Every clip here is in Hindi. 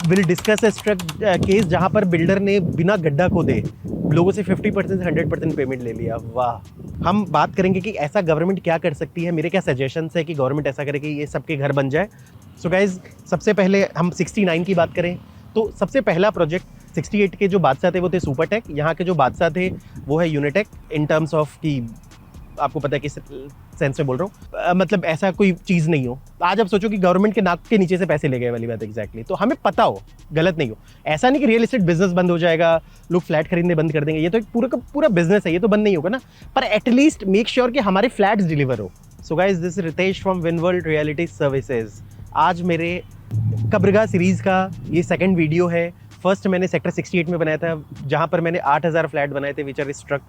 Will discuss a struck case जहां पर बिल्डर ने बिना गड्ढा खोदे लोगों से 50% से 100% पेमेंट ले लिया। वाह। हम बात करेंगे कि ऐसा गवर्नमेंट क्या कर सकती है, मेरे क्या सजेशंस है कि गवर्नमेंट ऐसा करे कि ये सबके घर बन जाए। सो गाइज, सबसे पहले हम 69 की बात करें तो सबसे पहला प्रोजेक्ट 68 के जो बादशाह थे वो थे सुपरटेक। यहाँ के जो बादशाह थे वो है यूनिटेक। इन टर्म्स ऑफ कि आपको पता है किस सेंस में बोल रहा हूँ, मतलब ऐसा कोई चीज़ नहीं हो। आज आप सोचो कि गवर्नमेंट के नाक के नीचे से पैसे ले गए वाली बात एग्जैक्टली, तो हमें पता हो, गलत नहीं हो। ऐसा नहीं कि रियल एस्टेट बिजनेस बंद हो जाएगा, लोग फ्लैट खरीदने बंद कर देंगे, ये तो एक पूरा का पूरा बिजनेस है, ये तो बंद नहीं होगा ना। पर एटलीस्ट मेक श्योर कि हमारे फ्लैट्स डिलीवर हो। So guys, this Ritesh from Winworld reality services. आज मेरे कब्रगाह सीरीज का ये सेकंड वीडियो है। फर्स्ट मैंने सेक्टर 68 में बनाया था, जहाँ पर मैंने 8000 फ्लैट बनाए थे विच आर स्ट्रक,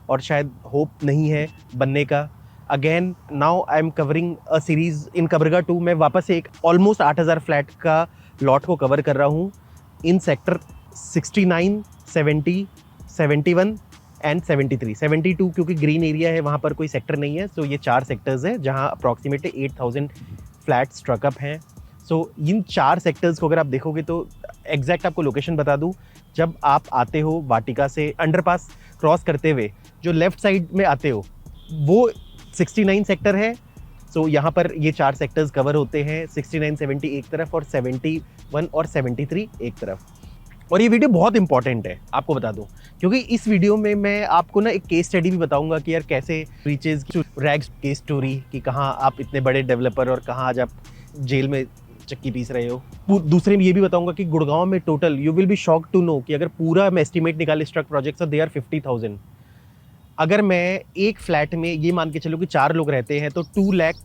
और शायद होप नहीं है बनने का। Again now I am covering a series in कब्रगाह 2। मैं वापस से एक ऑलमोस्ट 8000 फ्लैट का लॉट को कवर कर रहा हूँ इन सेक्टर 69, 70, 71 एंड 73। 72 क्योंकि ग्रीन एरिया है, वहाँ पर कोई सेक्टर नहीं है। सो ये 4 सेक्टर्स हैं जहाँ अप्रॉक्सीमेटली 8000 फ्लैट स्ट्रकअप हैं। सो इन 4 सेक्टर्स को अगर आप देखोगे तो एग्जैक्ट आपको लोकेशन बता दूँ, जब आप आते हो वाटिका से अंडरपास क्रॉस करते हुए जो लेफ्ट साइड में आते हो वो 69 सेक्टर है। सो यहाँ पर ये 4 सेक्टर्स कवर होते हैं, 69, 70 एक तरफ और 71 और 73 एक तरफ। और ये वीडियो बहुत इंपॉर्टेंट है, आपको बता दूं, क्योंकि इस वीडियो में मैं आपको ना एक केस स्टडी भी बताऊंगा कि यार कैसे रीचेज रैग्स केस स्टोरी, कि कहाँ आप इतने बड़े डेवलपर और कहाँ आज आप जेल में चक्की पीस रहे हो। दूसरे में ये भी बताऊंगा कि गुड़गांव में total you will be shock to know कि अगर पूरा मैं एस्टिमेट निकाले स्ट्रक प्रोजेक्ट्स दे आर 50,000। अगर मैं एक फ्लैट में ये मान के चलूँ कि 4 लोग रहते हैं तो 2 lakh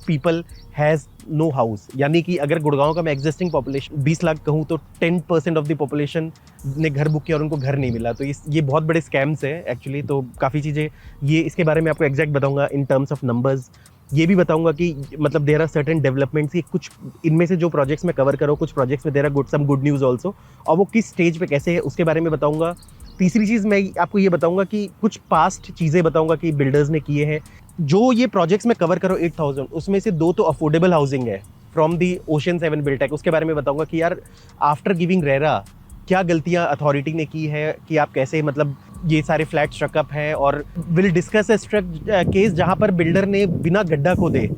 people has no house, यानी कि अगर गुड़गांव का मैं एग्जिस्टिंग पॉपुलेशन 20 लाख कहूँ तो 10% ऑफ द पॉपुलेशन ने घर बुक किया और उनको घर नहीं मिला। तो ये बहुत बड़े स्कैम्स है एक्चुअली। तो काफ़ी चीज़ें ये इसके बारे में आपको एग्जैक्ट बताऊंगा इन टर्म्स ऑफ नंबर्स। ये भी बताऊंगा कि मतलब देयर आर सर्टेन डेवलपमेंट्स की, कुछ इनमें से जो प्रोजेक्ट्स में कवर करो, कुछ प्रोजेक्ट्स में there are some good news also, और वो किस स्टेज पे कैसे है उसके बारे में बताऊंगा। तीसरी चीज़ मैं आपको ये बताऊंगा कि कुछ पास्ट चीज़ें बताऊंगा कि बिल्डर्स ने किए हैं। जो ये प्रोजेक्ट्स में कवर करो 8000, उसमें से 2 तो अफोर्डेबल हाउसिंग है फ्रॉम दी ओशन 7 बिल्टेक। उसके बारे में बताऊंगा कि यार आफ्टर गिविंग रेरा क्या गलतियां अथॉरिटी ने की है, कि आप कैसे मतलब ये सारे फ्लैट स्ट्रकअप है। और will discuss a struck case जहां पर बिल्डर ने बिना गड्ढा खोदे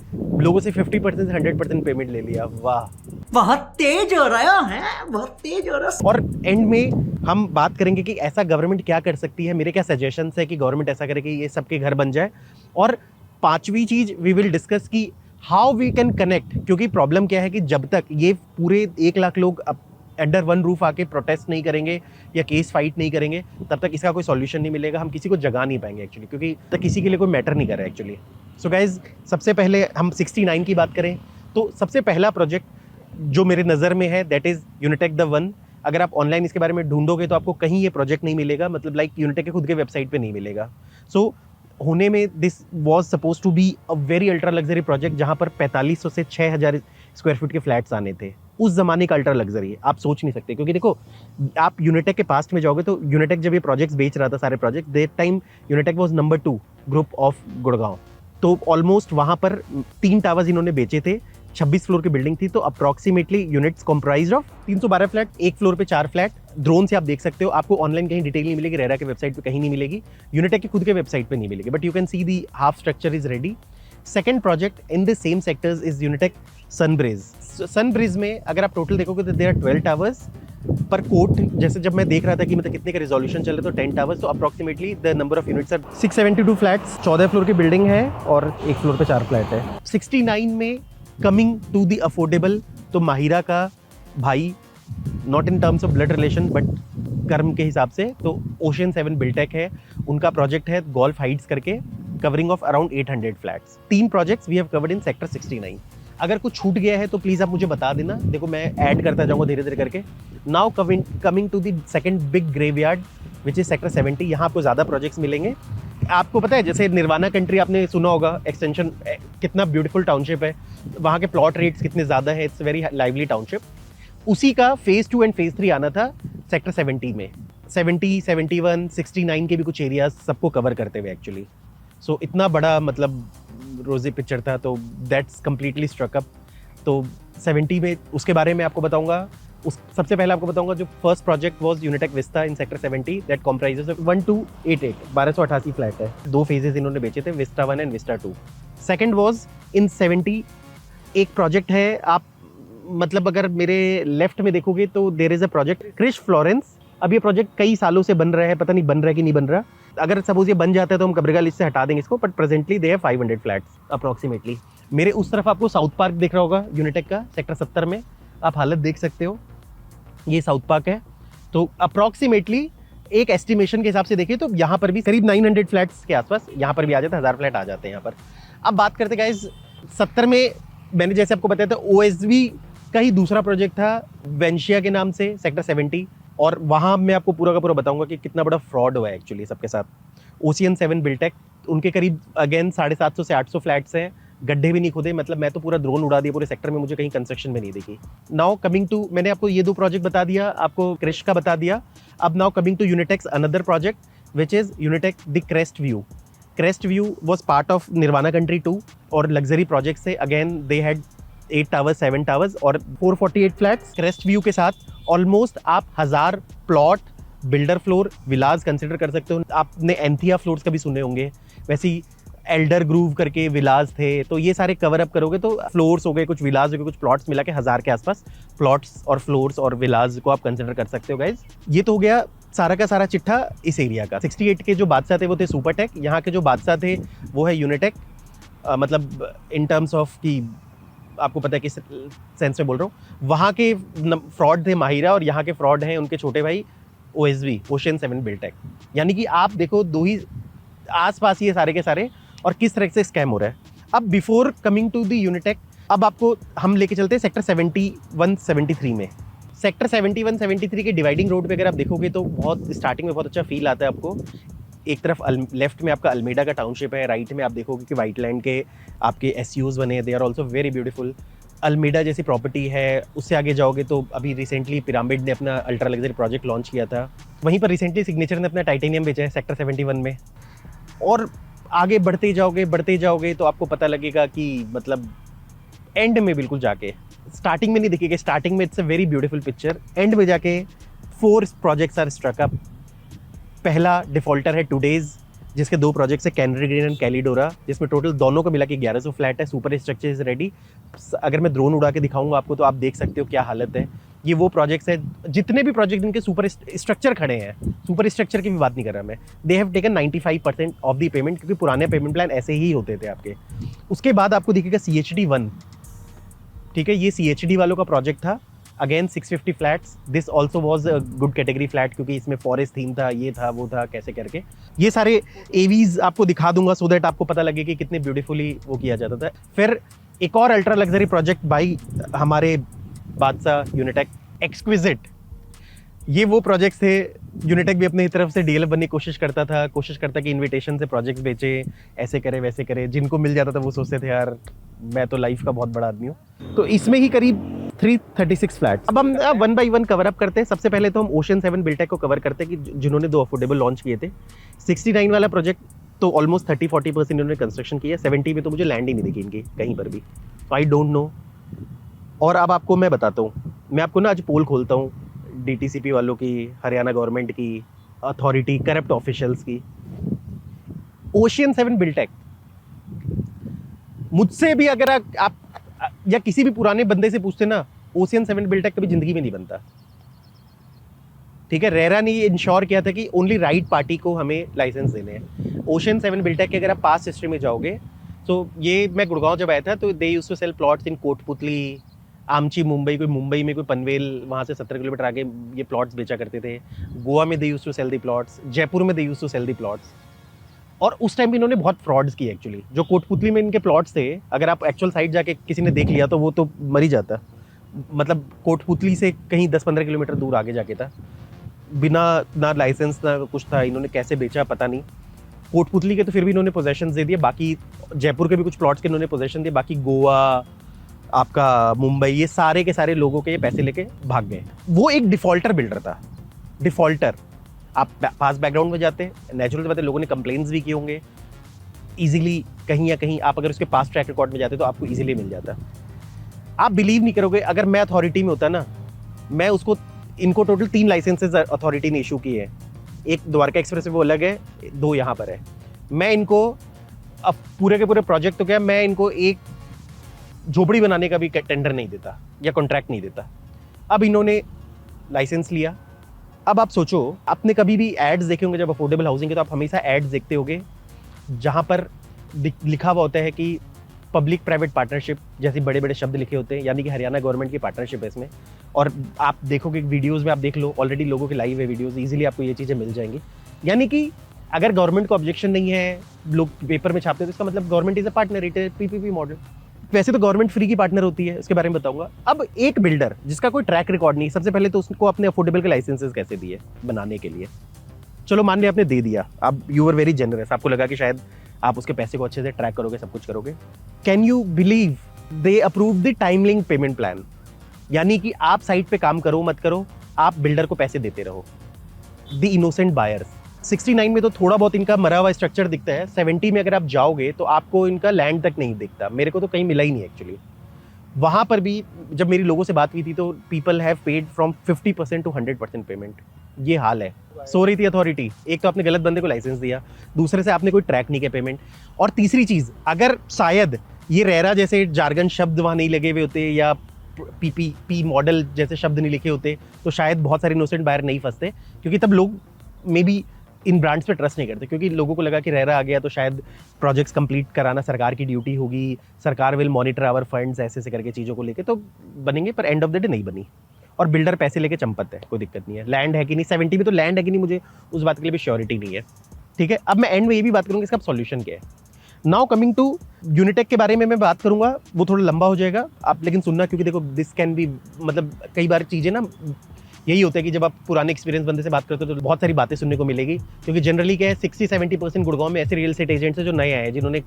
लोगों से 50% से 100% पेमेंट ले लिया। वाह, बहुत तेज हो रहा है, बहुत तेज हो रहा है। और एंड में हम बात करेंगे कि ऐसा गवर्नमेंट क्या कर सकती है, मेरे क्या सजेशंस है कि गवर्नमेंट ऐसा करे कि ये सबके घर बन जाए। और 5वीं चीज वी विल डिस्कस की हाउ वी कैन कनेक्ट, क्योंकि प्रॉब्लम क्या है कि जब तक ये पूरे 1 लाख लोग अंडर वन रूफ आके प्रोटेस्ट नहीं करेंगे या केस फाइट नहीं करेंगे, तब तक इसका कोई सॉल्यूशन नहीं मिलेगा। हम किसी को जगा नहीं पाएंगे एक्चुअली, क्योंकि तक किसी के लिए कोई मैटर नहीं कर रहा है एक्चुअली। सो गाइज, सबसे पहले हम 69 की बात करें तो सबसे पहला प्रोजेक्ट जो मेरे नज़र में है that is Unitech the one. अगर आप ऑनलाइन इसके बारे में ढूंढोगे तो आपको कहीं ये प्रोजेक्ट नहीं मिलेगा, मतलब लाइक यूनिटेक के खुद के वेबसाइट पे नहीं मिलेगा। सो होने में this was suppose to be a very ultra luxury project, जहाँ पर 4500 से 6000 स्क्वायर फीट के फ्लैट्स आने थे। उस जमाने का अल्ट्रा लग्जरी आप सोच नहीं सकते, क्योंकि देखो आप यूनिटेक के पास्ट में जाओगे तो यूनिटेक जब ये प्रोजेक्ट्स बेच रहा था सारे project, that time Unitech was number 2 group of Gurgaon. तो ऑलमोस्ट वहाँ पर 3 टावर्स इन्होंने बेचे थे, 26 फ्लोर की बिल्डिंग थी। तो अप्रॉक्सीमेटली यूनिट्स कॉम्प्राइज्ड ऑफ 312 फ्लैट, एक फ्लोर पे 4 फ्लैट। ड्रोन से आप देख सकते हो, आपको ऑनलाइन कहीं डिटेल नहीं मिलेगी, रेरा के वेबसाइट पे कहीं नहीं मिलेगी, यूनिटेक के खुद के वेबसाइट पे नहीं मिलेगी, but you can see the half structure is ready. Second project in the same sectors is Unitech Sunbridge. Sunbridge में अगर आप टोटल देखोगे तो देयर आर 12 टावर्स पर कोट। जैसे जब मैं देख रहा था कि मतलब कितने का रिजोल्यूशन चल रहा है तो 10 टावर्स, तो approximately the number of units are 672 flats. 14 floor की बिल्डिंग है और एक फ्लोर पे 4 फ्लैट है। 69 में कमिंग टू द अफोर्डेबल, तो माहिरा का भाई, not in terms of blood relation but कर्म के हिसाब से, तो ओशन 7 बिल्टेक है, उनका प्रोजेक्ट है गोल्फ हाइट्स करके, covering of around 800 flats. 3 projects we have covered in sector 69। अगर कुछ छूट गया है तो प्लीज़ आप मुझे बता देना, देखो मैं ऐड करता जाऊँगा धीरे धीरे करके। Now coming to the second big graveyard which is sector 70। यहाँ आपको ज़्यादा प्रोजेक्ट्स मिलेंगे। आपको पता है जैसे निर्वाणा कंट्री आपने सुना होगा, एक्सटेंशन कितना ब्यूटीफुल टाउनशिप है, वहाँ के प्लॉट रेट्स कितने ज़्यादा है, इट्स वेरी लाइवली टाउनशिप। उसी का फेज़ 2 एंड फेज़ 3 आना था सेक्टर 70 में। 70, 71, 69 के भी कुछ एरियाज सबको कवर करते हुए एक्चुअली। सो इतना बड़ा मतलब रोज़ी पिक्चर था, तो दैट्स कम्प्लीटली स्ट्रक अप। तो 70 में उसके बारे में आपको बताऊंगा। उस सबसे पहले आपको बताऊंगा जो first project was Unitech Vista in sector 70 that comprises of 1288 1288 flat है। 2 फेजेस इन्होंने बेचे थे, Vista 1 and Vista 2। Second was in 70 एक प्रोजेक्ट है, आप मतलब अगर मेरे लेफ्ट में देखोगे तो there is a project Krish Florence. अब ये प्रोजेक्ट कई सालों से बन रहा है, पता नहीं बन रहा है कि नहीं बन रहा। अगर सपोज ये बन जाता है तो हम कब्रिगा लिस्ट से हटा देंगे इसको, but presently they have 500 flats approximately. मेरे उस तरफ आपको साउथ पार्क दिख रहा होगा यूनिटेक का, सेक्टर 70 में आप हालत देख सकते हो, ये साउथ पार्क है। तो अप्रोक्सीमेटली एक एस्टिमेशन के हिसाब से देखिए तो यहाँ पर भी करीब 900 फ्लैट्स के आसपास यहाँ पर भी आ जाते हैं, 1000 फ्लैट आ जाते हैं यहाँ पर। अब बात करते गाइस 70 में मैंने जैसे आपको बताया था OSV का ही दूसरा प्रोजेक्ट था वेंशिया के नाम से, सेक्टर 70, और वहाँ मैं आपको पूरा का पूरा बताऊंगा कि कितना बड़ा फ्रॉड हुआ है एक्चुअली सबके साथ। ओशियन 7 बिल्टेक, उनके करीब अगेन 750 से 800 फ्लैट्स हैं, गड्ढे भी नहीं खुदे, मतलब मैं तो पूरा ड्रोन उड़ा दिया पूरे सेक्टर में, मुझे कहीं कंस्ट्रक्शन में नहीं दिखी। नाउ कमिंग टू, मैंने आपको ये 2 प्रोजेक्ट बता दिया, आपको क्रिश का बता दिया। अब now coming to Unitech's another project which is Unitech the Crest View. Crest View was part of Nirvana Country 2 और लग्जरी प्रोजेक्ट से। Again they had 8 towers 7 towers और 448 फ्लैट्स। क्रेस्ट व्यू के साथ ऑलमोस्ट आप 1000 plot, builder floor, villas consider कर सकते हो। आपने एंथिया फ्लोर्स कभी सुने होंगे, वैसे ही एल्डर ग्रूव करके विलाज थे, तो ये सारे कवर अप करोगे तो फ्लोर्स हो गए, कुछ विलाज हो गए, कुछ प्लॉट्स मिला के 1000 के आसपास प्लॉट्स और फ्लोर्स और विलाज को आप कंसिडर कर सकते हो गाइज। ये तो हो गया सारा का सारा चिट्ठा इस एरिया का। 68 के जो बादशाह थे वो थे सुपरटेक, यहाँ के जो बादशाह थे वो है यूनिटेक। मतलब इन टर्म्स ऑफ कि आपको पता है किस सेंस में बोल रहा हूँ। वहाँ के फ्रॉड थे माहिरा और यहाँ के फ्रॉड हैं उनके छोटे भाई OSV, ओशियन 7 बिल्टेक। यानी कि आप देखो 2 ही आसपास ये सारे के सारे, और किस तरह से स्कैम हो रहा है। अब before coming to the Unitech, अब आपको हम लेके चलते हैं सेक्टर 71 73 में। सेक्टर 71 73 के डिवाइडिंग रोड पे अगर आप देखोगे तो बहुत स्टार्टिंग में बहुत अच्छा फील आता है आपको। एक तरफ लेफ्ट में आपका अल्मेडा का टाउनशिप है, राइट में आप देखोगे कि वाइटलैंड के आपके SUs बने हैं, they are also very beautiful. Alameda जैसी प्रॉपर्टी है। उससे आगे जाओगे तो अभी रिसेंटली पिरामिड ने अपना अल्ट्रा लग्जरी प्रोजेक्ट लॉन्च किया था। वहीं पर रिसेंटली सिग्नेचर ने अपना टाइटेनियम बेचा है सेक्टर 71 में। और आगे बढ़ते जाओगे तो आपको पता लगेगा कि मतलब एंड में बिल्कुल जाके, स्टार्टिंग में नहीं दिखेगा, स्टार्टिंग में it's a very beautiful picture, and में जाके 4 प्रोजेक्ट्स आर स्ट्रक अप। पहला डिफॉल्टर है टुडेज, जिसके 2 प्रोजेक्ट्स है कैनरी ग्रीन एंड कैलिडोरा, जिसमें टोटल दोनों को मिला के 1100 फ्लैट है। Super structure is ready. अगर मैं ड्रोन उड़ा के दिखाऊंगा आपको तो आप देख सकते हो क्या हालत है। ये वो प्रोजेक्ट्स है, जितने भी प्रोजेक्ट इनके सुपर स्ट्रक्चर खड़े हैं, सुपर स्ट्रक्चर की भी बात नहीं कर रहा मैं, they have taken 95% of the payment, क्योंकि पुराने पेमेंट प्लान ऐसे ही होते थे आपके। उसके बाद आपको दिखेगा CHD 1, ठीक है, ये CHD वालों का प्रोजेक्ट था। Again 650 flats, this also was a good category flat, क्योंकि इसमें फॉरेस्ट थीम था, ये था वो था, कैसे करके ये सारे AVs आपको दिखा दूंगा सो दैट आपको पता लगे कि कितने ब्यूटीफुली वो किया जाता था। फिर एक और अल्ट्रा लग्जरी प्रोजेक्ट बाई हमारे बादशाह यूनिटेक, एक्सक्विजिट। ये वो प्रोजेक्ट्स थे, यूनिटेक भी अपनी तरफ से DLF बनने की कोशिश करता कि इन्विटेशन से प्रोजेक्ट्स बेचे, ऐसे करे वैसे करे। जिनको मिल जाता था वो सोचते थे यार मैं तो लाइफ का बहुत बड़ा आदमी हूँ। तो इसमें ही करीब 336 फ्लैट्स। अब हम 1 by 1 कवर अप करते हैं। सबसे पहले तो हम ओशियन 7 बिल्टेक को कवर करते हैं कि जिन्होंने 2 अफोर्डेबल लॉन्च किए थे। 69 वाला प्रोजेक्ट तो ऑलमोस्ट 30-40% इन्होंने कंस्ट्रक्शन किया। 70 में तो मुझे लैंड ही नहीं दिखी इनकी कहीं पर भी, आई डोंट नो। और अब आपको मैं बताता हूँ, मैं आपको ना आज पोल खोलता हूँ DTCP वालों की, हरियाणा गवर्नमेंट की, अथॉरिटी, करप्ट ऑफिशियल्स की। ओशियन 7 बिल्टेक, मुझसे भी अगर आप या किसी भी पुराने बंदे से पूछते ना, ओशियन 7 बिल्टेक कभी जिंदगी में नहीं बनता, ठीक है। रेरा ने ये इंश्योर किया था कि ओनली राइट पार्टी को हमें लाइसेंस देने हैं। ओशियन 7 बिल्टेक के अगर आप पास्ट हिस्ट्री में जाओगे तो ये, मैं गुड़गांव जब आया था तो they used to sell plots in Kotputli, आमची मुंबई, कोई मुंबई में कोई पनवेल, वहाँ से 17 किलोमीटर आगे ये प्लॉट्स बेचा करते थे। गोवा में they used to sell the plots, Jaipur में they used to sell the plots. और उस टाइम भी इन्होंने बहुत फ्रॉड्स किए एक्चुअली। जो कोटपुतली में इनके प्लॉट्स थे, अगर आप एक्चुअल साइड जाके किसी ने देख लिया तो वो तो मर ही जाता। मतलब कोटपुतली से कहीं 10-15 किलोमीटर दूर आगे जाके था, बिना ना लाइसेंस ना कुछ था। इन्होंने कैसे बेचा पता नहीं। कोटपुतली के तो फिर भी इन्होंने पोजेशन दे दिए, बाकी जयपुर के भी कुछ प्लॉट्स के इन्होंने पोजेशन दिए, बाकी गोवा, आपका मुंबई, ये सारे के सारे लोगों के ये पैसे लेके भाग गए। वो एक डिफॉल्टर बिल्डर था, डिफॉल्टर। आप पास बैकग्राउंड में जाते हैं, नेचुरल बात है, लोगों ने कंप्लेंट्स भी किए होंगे इजीली, कहीं या कहीं आप अगर उसके पास ट्रैक रिकॉर्ड में जाते तो आपको इजीली मिल जाता। आप बिलीव नहीं करोगे, अगर मैं अथॉरिटी में होता ना मैं उसको, इनको टोटल 3 लाइसेंसेज अथॉरिटी ने इशू किए हैं। एक द्वारका एक्सप्रेस वो अलग है, 2 यहाँ पर है। मैं इनको अब पूरे के पूरे प्रोजेक्ट तो क्या, मैं इनको एक झोपड़ी बनाने का भी टेंडर नहीं देता या कॉन्ट्रैक्ट नहीं देता। अब इन्होंने लाइसेंस लिया। अब आप सोचो, आपने कभी भी एड्स देखे होंगे जब अफोर्डेबल हाउसिंग के, तो आप हमेशा एड्स देखते होंगे जहाँ पर लिखा हुआ होता है कि पब्लिक प्राइवेट पार्टनरशिप, जैसे बड़े बड़े शब्द लिखे होते हैं, यानी कि हरियाणा गवर्नमेंट की पार्टनरशिप है इसमें। और आप देखोगे वीडियोस में, आप देख लो, ऑलरेडी लोगों के लाइव है वीडियोस, इजीली आपको ये चीज़ें मिल जाएंगी। यानी कि अगर गवर्नमेंट को ऑब्जेक्शन नहीं है, लोग पेपर में छापते हैं, तो इसका मतलब government is a partner, it है पीपीपी मॉडल। वैसे तो गवर्नमेंट फ्री की पार्टनर होती है, उसके बारे में बताऊंगा। अब एक बिल्डर जिसका कोई ट्रैक रिकॉर्ड नहीं, सबसे पहले तो उसको अपने अफोर्डेबल के लाइसेंसेस कैसे दिए बनाने के लिए। चलो मान लिया आपने दे दिया, अब यू आर वेरी जनरस, आपको लगा कि शायद आप उसके पैसे को अच्छे से ट्रैक करोगे, सब कुछ करोगे। Can you believe they approve the time link payment plan, यानी कि आप साइट पे काम करो मत करो, आप बिल्डर को पैसे देते रहो। The innocent buyers. 69 में तो थोड़ा बहुत इनका मरा हुआ स्ट्रक्चर दिखता है, 70 में अगर आप जाओगे तो आपको इनका लैंड तक नहीं दिखता। मेरे को तो कहीं मिला ही नहीं एक्चुअली। वहाँ पर भी जब मेरी लोगों से बात हुई थी तो people have paid from 50% to 100% payment. ये हाल है। सो रही थी अथॉरिटी, एक तो आपने गलत बंदे को लाइसेंस दिया, दूसरे से आपने कोई ट्रैक नहीं किया पेमेंट, और तीसरी चीज़, अगर शायद ये रेरा जैसे जार्गन शब्द वहाँ नहीं लगे हुए होते या पीपीपी मॉडल जैसे शब्द नहीं लिखे होते, तो शायद बहुत सारे इनोसेंट बायर नहीं फंसते, क्योंकि तब लोग मे बी इन ब्रांड्स पे ट्रस्ट नहीं करते, क्योंकि लोगों को लगा कि रेरा आ गया तो शायद प्रोजेक्ट्स कंप्लीट कराना सरकार की ड्यूटी होगी, सरकार विल मॉनिटर आवर फंड्स, ऐसे ऐसे करके चीज़ों को लेके तो बनेंगे, पर एंड ऑफ द डे नहीं बनी। और बिल्डर पैसे लेके चंपत है, कोई दिक्कत नहीं है। लैंड है कि नहीं, 70 में तो लैंड है कि नहीं, मुझे उस बात के लिए भी श्योरिटी नहीं है। ठीक है, अब मैं एंड में ये भी बात करूँगा इसका सॉल्यूशन क्या है। नाउ कमिंग टू यूनिटेक के बारे में मैं बात करूंगा, वो थोड़ा लंबा हो जाएगा आप लेकिन सुनना, क्योंकि देखो दिस कैन बी, मतलब कई बार चीज़ें ना यही होता है कि जब आप पुराने एक्सपीरियंस बंदे से बात करते हो तो बहुत सारी बातें सुनने को मिलेगी, क्योंकि जनरली क्या है 60-70% गुड़गांव में ऐसे रियल एस्टेट एजेंट्स हैं जो नए आए हैं, जिन्होंने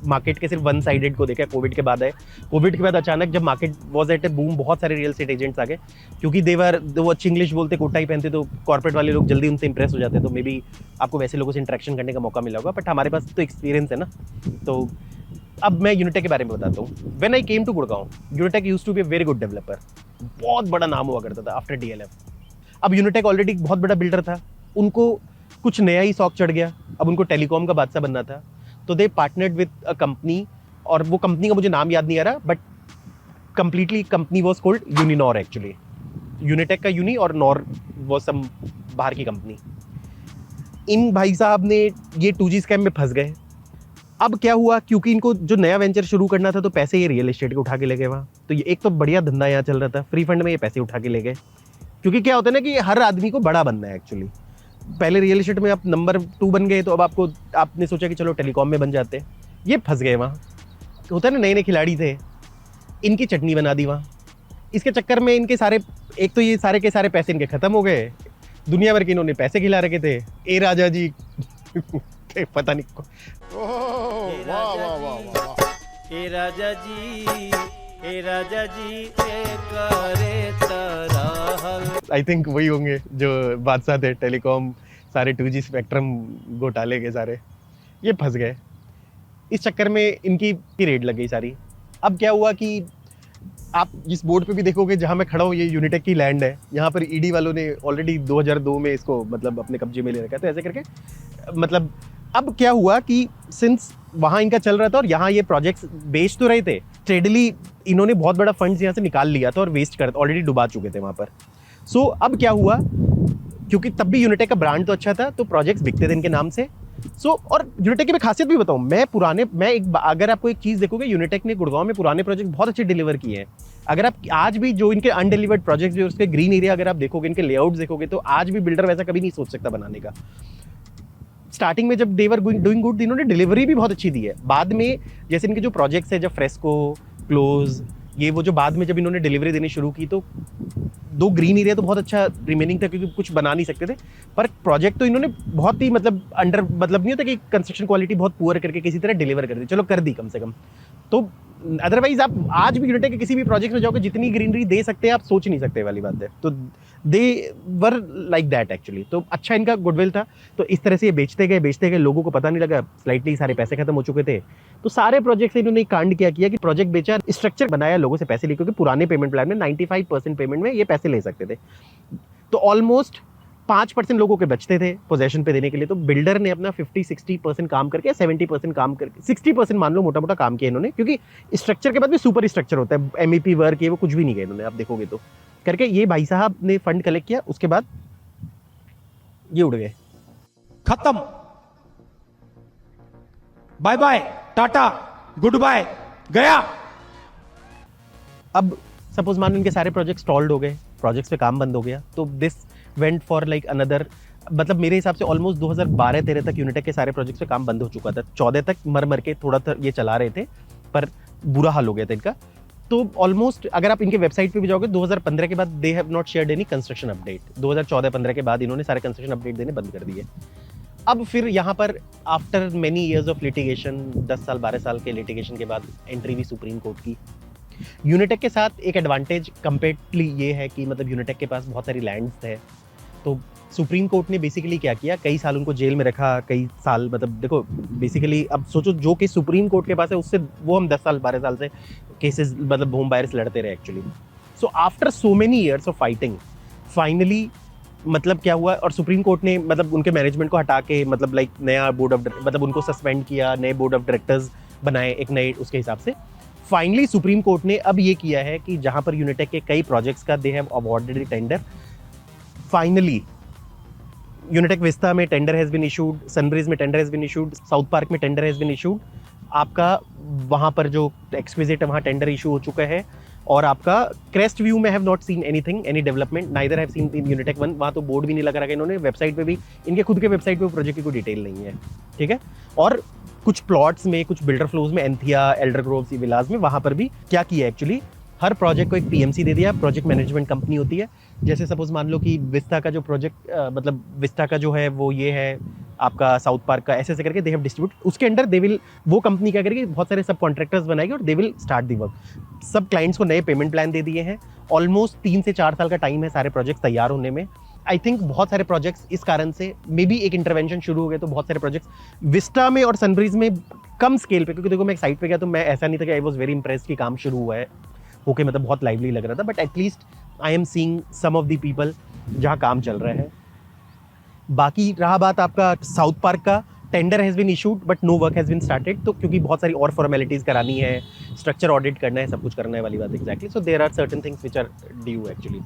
मार्केट के सिर्फ वन साइडेड को देखा। कोविड के बाद आए, कोविड के बाद अचानक जब market was at A boom, बहुत सारे रियल एस्टेट एजेंट्स आ गए, क्योंकि वो अच्छी इंग्लिश बोलते, कोटा ही पहनते, तो कॉर्पोरेट वाले लोग जल्दी उनसे इंप्रेस हो जाते हैं। तो मे बी आपको वैसे लोगों से इंटरेक्शन करने का मौका मिला होगा, बट हमारे पास तो एक्सपीरियंस है ना। तो अब मैं यूनिटेक के बारे में बताता हूँ। When I came to Gurgaon, Unitech used to be a very good developer, बहुत बड़ा नाम हुआ करता था आफ्टर डीएलएफ। अब यूनिटेक ऑलरेडी बहुत बड़ा बिल्डर था, उनको कुछ नया ही शौक चढ़ गया, अब उनको टेलीकॉम का बादशाह बनना था। तो दे पार्टनर्ड विद अ कंपनी, और वो कंपनी का मुझे नाम याद नहीं आ रहा, but completely company was called Uninor actually. Unitech का यूनी और नॉर वो सम बाहर की कंपनी। इन भाई साहब ने ये 2G स्कैम में फंस गए। अब क्या हुआ, क्योंकि इनको जो नया वेंचर शुरू करना था तो पैसे ये रियल एस्टेट के उठा के ले गए वहाँ। तो ये एक तो बढ़िया धंधा यहाँ चल रहा था, फ्री फंड में ये पैसे उठा के ले गए। क्योंकि क्या होता है ना कि हर आदमी को बड़ा बनना है एक्चुअली। पहले रियल एस्टेट में आप नंबर 2 बन गए, तो अब आपने सोचा कि चलो टेलीकॉम में बन जाते हैं, ये फंस गए वहाँ। होता है ना, नए नए खिलाड़ी थे, इनकी चटनी बना दी वहाँ। इसके चक्कर में इनके सारे, एक तो ये सारे के सारे पैसे इनके खत्म हो गए, दुनिया भर के इन्होंने पैसे खिला रखे थे। ए राजा जी पता नहीं ए राजा जी, ए राजा जी, ए करे तरहल। आई थिंक वही होंगे जो बादशाह थे टेलीकॉम, सारे 2G स्पेक्ट्रम घोटाले के सारे, ये फंस गए। इस चक्कर में इनकी रेड लग गई सारी। अब क्या हुआ कि आप जिस बोर्ड पे भी देखोगे जहाँ मैं खड़ा हूँ, ये यूनिटेक की लैंड है। यहाँ पर ईडी वालों ने ऑलरेडी 2002 में इसको मतलब अपने कब्जे में ले रखा है। तो ऐसे करके मतलब अब क्या हुआ कि सिंस वहाँ इनका चल रहा था और यहाँ ये प्रोजेक्ट्स बेच तो रहे थे, ट्रेडली इन्होंने बहुत बड़ा फंड्स यहाँ से निकाल लिया था और वेस्ट कर ऑलरेडी डुबा चुके थे वहाँ पर। सो अब क्या हुआ, क्योंकि तब भी यूनिटेक का ब्रांड तो अच्छा था, तो प्रोजेक्ट्स बिकते थे इनके नाम से। और यूनिटेक की मैं खासियत भी बताऊं, अगर आपको एक चीज़ देखोगे, यूनिटेक ने गुड़गांव में पुराने प्रोजेक्ट बहुत अच्छे डिलीवर किए हैं। अगर आप आज भी जो इनके अनडिलीवर्ड प्रोजेक्ट्स जो उसके ग्रीन एरिया अगर आप देखोगे, इनके लेआउट्स देखोगे, तो आज भी बिल्डर वैसा कभी नहीं सोच सकता बनाने का। स्टार्टिंग में जब देवर डूइंग गुड, इन्होंने डिलीवरी भी बहुत अच्छी दी है। बाद में जैसे इनके जो प्रोजेक्ट्स है, जब फ्रेस्को, क्लोज, ये वो जो बाद में जब इन्होंने डिलीवरी देनी शुरू की, तो 2 ग्रीन एरिया तो बहुत अच्छा रिमेनिंग था, क्योंकि कुछ बना नहीं सकते थे। पर प्रोजेक्ट तो इन्होंने बहुत ही मतलब नहीं होता कि कंस्ट्रक्शन क्वालिटी बहुत पुअर करके किसी तरह डिलीवर कर दी, चलो कर दी कम से कम। तो अदरवाइज आप आज भी यूनिटेक के किसी भी प्रोजेक्ट में जाओगे, जितनी ग्रीनरी दे सकते हैं आप सोच नहीं सकते वाली बात है। तो दे वर लाइक दैट एक्चुअली। तो अच्छा इनका गुडविल था। तो इस तरह से ये बेचते गए, लोगों को पता नहीं लगा, स्लाइटली सारे पैसे खत्म हो चुके थे। तो सारे प्रोजेक्ट से इन्होंने कांड क्या किया कि प्रोजेक्ट बेचा, स्ट्रक्चर बनाया, लोगों से पैसे लिए, क्योंकि पुराने पेमेंट प्लान में 95% पेमेंट में ये पैसे ले सकते थे। तो ऑलमोस्ट 5% लोगों के बचते थे पोजेशन पे देने के लिए। तो बिल्डर ने अपना 50-60% काम करके, 70% काम करके, 60% मान लो मोटा मोटा काम किया इन्होंने, क्योंकि स्ट्रक्चर के बाद भी सुपर स्ट्रक्चर होता है, MEP वर्क ये वो कुछ भी नहीं किया इन्होंने, आप देखोगे तो करके। ये भाई साहब ने फंड कलेक्ट किया, उसके बाद ये उड़ गए, खत्म, bye bye, tata, goodbye, गया। अब सपोज मान लो इनके सारे प्रोजेक्ट स्टॉल्ड हो गए, प्रोजेक्ट्स पे काम बंद हो गया। तो this went for like another, मतलब मेरे हिसाब से ऑलमोस्ट 2012-13 तक यूनिटेक के सारे प्रोजेक्ट्स पे काम बंद हो चुका था। 14 तक मर के थोड़ा ये चला रहे थे, पर बुरा हाल हो गया था इनका। तो ऑलमोस्ट अगर आप इनके वेबसाइट पे भी जाओगे, 2015 के बाद they have not shared any construction update. 2014-15 के बाद इन्होंने सारे कंस्ट्रक्शन अपडेट देने बंद कर दिए। अब फिर यहाँ पर after many years of litigation, 10 साल 12 साल के लिटिगेशन के बाद एंट्री भी सुप्रीम कोर्ट की। यूनिटेक के साथ एक एडवांटेज कंपेरेटली ये है कि मतलब यूनिटेक के पास बहुत सारी लैंड्स है। तो सुप्रीम कोर्ट ने बेसिकली क्या किया, कई साल उनको जेल में रखा, कई साल, मतलब देखो बेसिकली अब सोचो जो केस सुप्रीम कोर्ट के पास है उससे वो हम 10 साल 12 साल से केसेस मतलब होम बायर्स लड़ते रहे actually. So after so many years of fighting finally मतलब क्या हुआ, और सुप्रीम कोर्ट ने मतलब उनके मैनेजमेंट को हटा के मतलब लाइक नया बोर्ड ऑफ, मतलब उनको सस्पेंड किया, नए बोर्ड ऑफ डायरेक्टर्स बनाए एक नए उसके हिसाब से। फाइनली सुप्रीम कोर्ट ने अब ये किया है कि जहां पर यूनिटेक के कई प्रोजेक्ट्स का they have awarded tender, finally Unitech Vista में tender has been issued, Sunbridge में tender has been issued, South Park में टेंडर हैज बीन इशूड। आपका वहां पर जो एक्सक्विजिट है वहां टेंडर इशू हो चुका है। और आपका क्रेस्ट व्यू में have not seen anything, any development, neither have seen in Unitech 1। वहां तो बोर्ड भी नहीं लगा रखा इन्होंने, वेबसाइट पे भी इनके खुद के वेबसाइट पे प्रोजेक्ट की कोई डिटेल नहीं है, ठीक है। और कुछ प्लॉट्स में, कुछ बिल्डर फ्लोज में, एंथिया, एल्डर ग्रोव्स, विलास में, वहां पर भी क्या किया एक्चुअली, हर प्रोजेक्ट को एक PMC दे दिया, प्रोजेक्ट मैनेजमेंट कंपनी होती है। जैसे सपोज मान लो कि विस्टा का जो प्रोजेक्ट मतलब विस्टा का जो है वो ये है आपका साउथ पार्क का, ऐसे करके दे हैव डिस्ट्रीब्यूट, उसके अंडर दे विल, वो कंपनी क्या करेगी, बहुत सारे सब कॉन्ट्रैक्टर्स बनाएगी और they will start the work. सब क्लाइंट्स को नए पेमेंट प्लान दे दिए हैं। ऑलमोस्ट 3 से 4 साल का टाइम है सारे प्रोजेक्ट तैयार होने में। आई थिंक बहुत सारे प्रोजेक्ट्स इस कारण से मे बी एक इंटरवेंशन शुरू हो गए, तो बहुत सारे प्रोजेक्ट्स विस्टा में और सनब्रिज में कम स्केल पे, क्योंकि देखो मैं एक साइट पे गया तो मैं ऐसा नहीं था कि आई वॉज वेरी इंप्रेस्ड कि काम शुरू हुआ है ओके, मतलब बहुत लाइवली लग रहा था, but at least I am seeing some of the people जहाँ काम चल रहा है। बाकी रहा बात आपका साउथ पार्क का, tender has been issued but no work has been started, तो क्योंकि बहुत सारी और फॉर्मेलिटीज़ करानी है, स्ट्रक्चर ऑडिट करना है, सब कुछ करना है वाली बात exactly. So there are certain things which are due actually.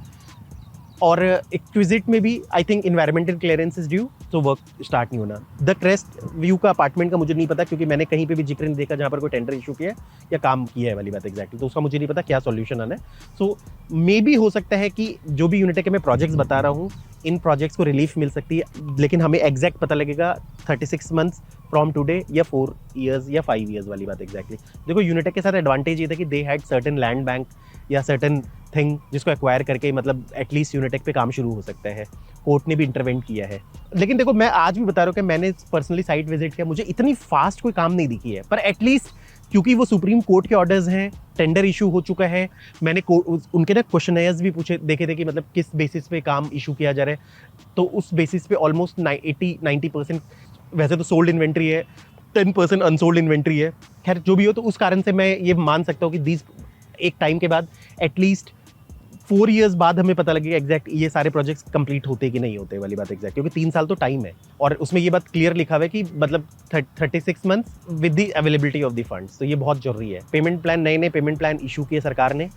और एक्विजिट में भी I think environmental clearance is due, तो वर्क स्टार्ट नहीं होना। द क्रेस्ट व्यू का अपार्टमेंट का मुझे नहीं पता, क्योंकि मैंने कहीं पे भी जिक्र नहीं देखा जहाँ पर कोई टेंडर इशू किया है या काम किया है वाली बात एग्जैक्टली, तो उसका मुझे नहीं पता क्या सॉल्यूशन आना है। सो मे बी हो सकता है कि जो भी यूनिटेक के मैं प्रोजेक्ट्स बता रहा हूँ, इन प्रोजेक्ट्स को रिलीफ मिल सकती है, लेकिन हमें एग्जैक्ट पता लगेगा 36 मंथ्स फ्रॉम टुडे या 4 ईयर्स या 5 ईयर्स वाली बात एग्जैक्टली। देखो यूनिटेक के साथ एडवांटेज ये था कि they had certain land bank या सर्टेन थिंग जिसको एक्वायर करके मतलब एटलीस्ट यूनिटेक पे काम शुरू हो सकता है। कोर्ट ने भी इंटरवेंट किया है। लेकिन देखो मैं आज भी बता रहा हूँ कि मैंने पर्सनली साइट विजिट किया, मुझे इतनी फास्ट कोई काम नहीं दिखी है, पर एटलीस्ट क्योंकि वो सुप्रीम कोर्ट के ऑर्डर्स हैं, टेंडर इशू हो चुका है, मैंने उनके ना क्वेश्चनेयर्स भी पूछे देखे थे कि मतलब किस बेसिस पे काम इशू किया जा रहा है, तो उस बेसिस पे ऑलमोस्ट 80-90% वैसे तो सोल्ड इन्वेंट्री है, 10% अनसोल्ड इन्वेंट्री है। खैर जो भी हो, तो उस कारण से मैं ये मान सकता हूँ कि दीज एक टाइम के बाद एटलीस्ट 4 ईयर्स बाद हमें पता लगेगा एग्जैक्ट ये सारे प्रोजेक्ट्स कंप्लीट होते कि नहीं होते वाली बात एग्जैक्ट, क्योंकि 3 साल तो टाइम है। और उसमें ये बात क्लियर लिखा हुआ है कि मतलब 36 months with the availability of the funds, तो ये बहुत जरूरी है। पेमेंट प्लान, नए पेमेंट प्लान इशू किए सरकार ने,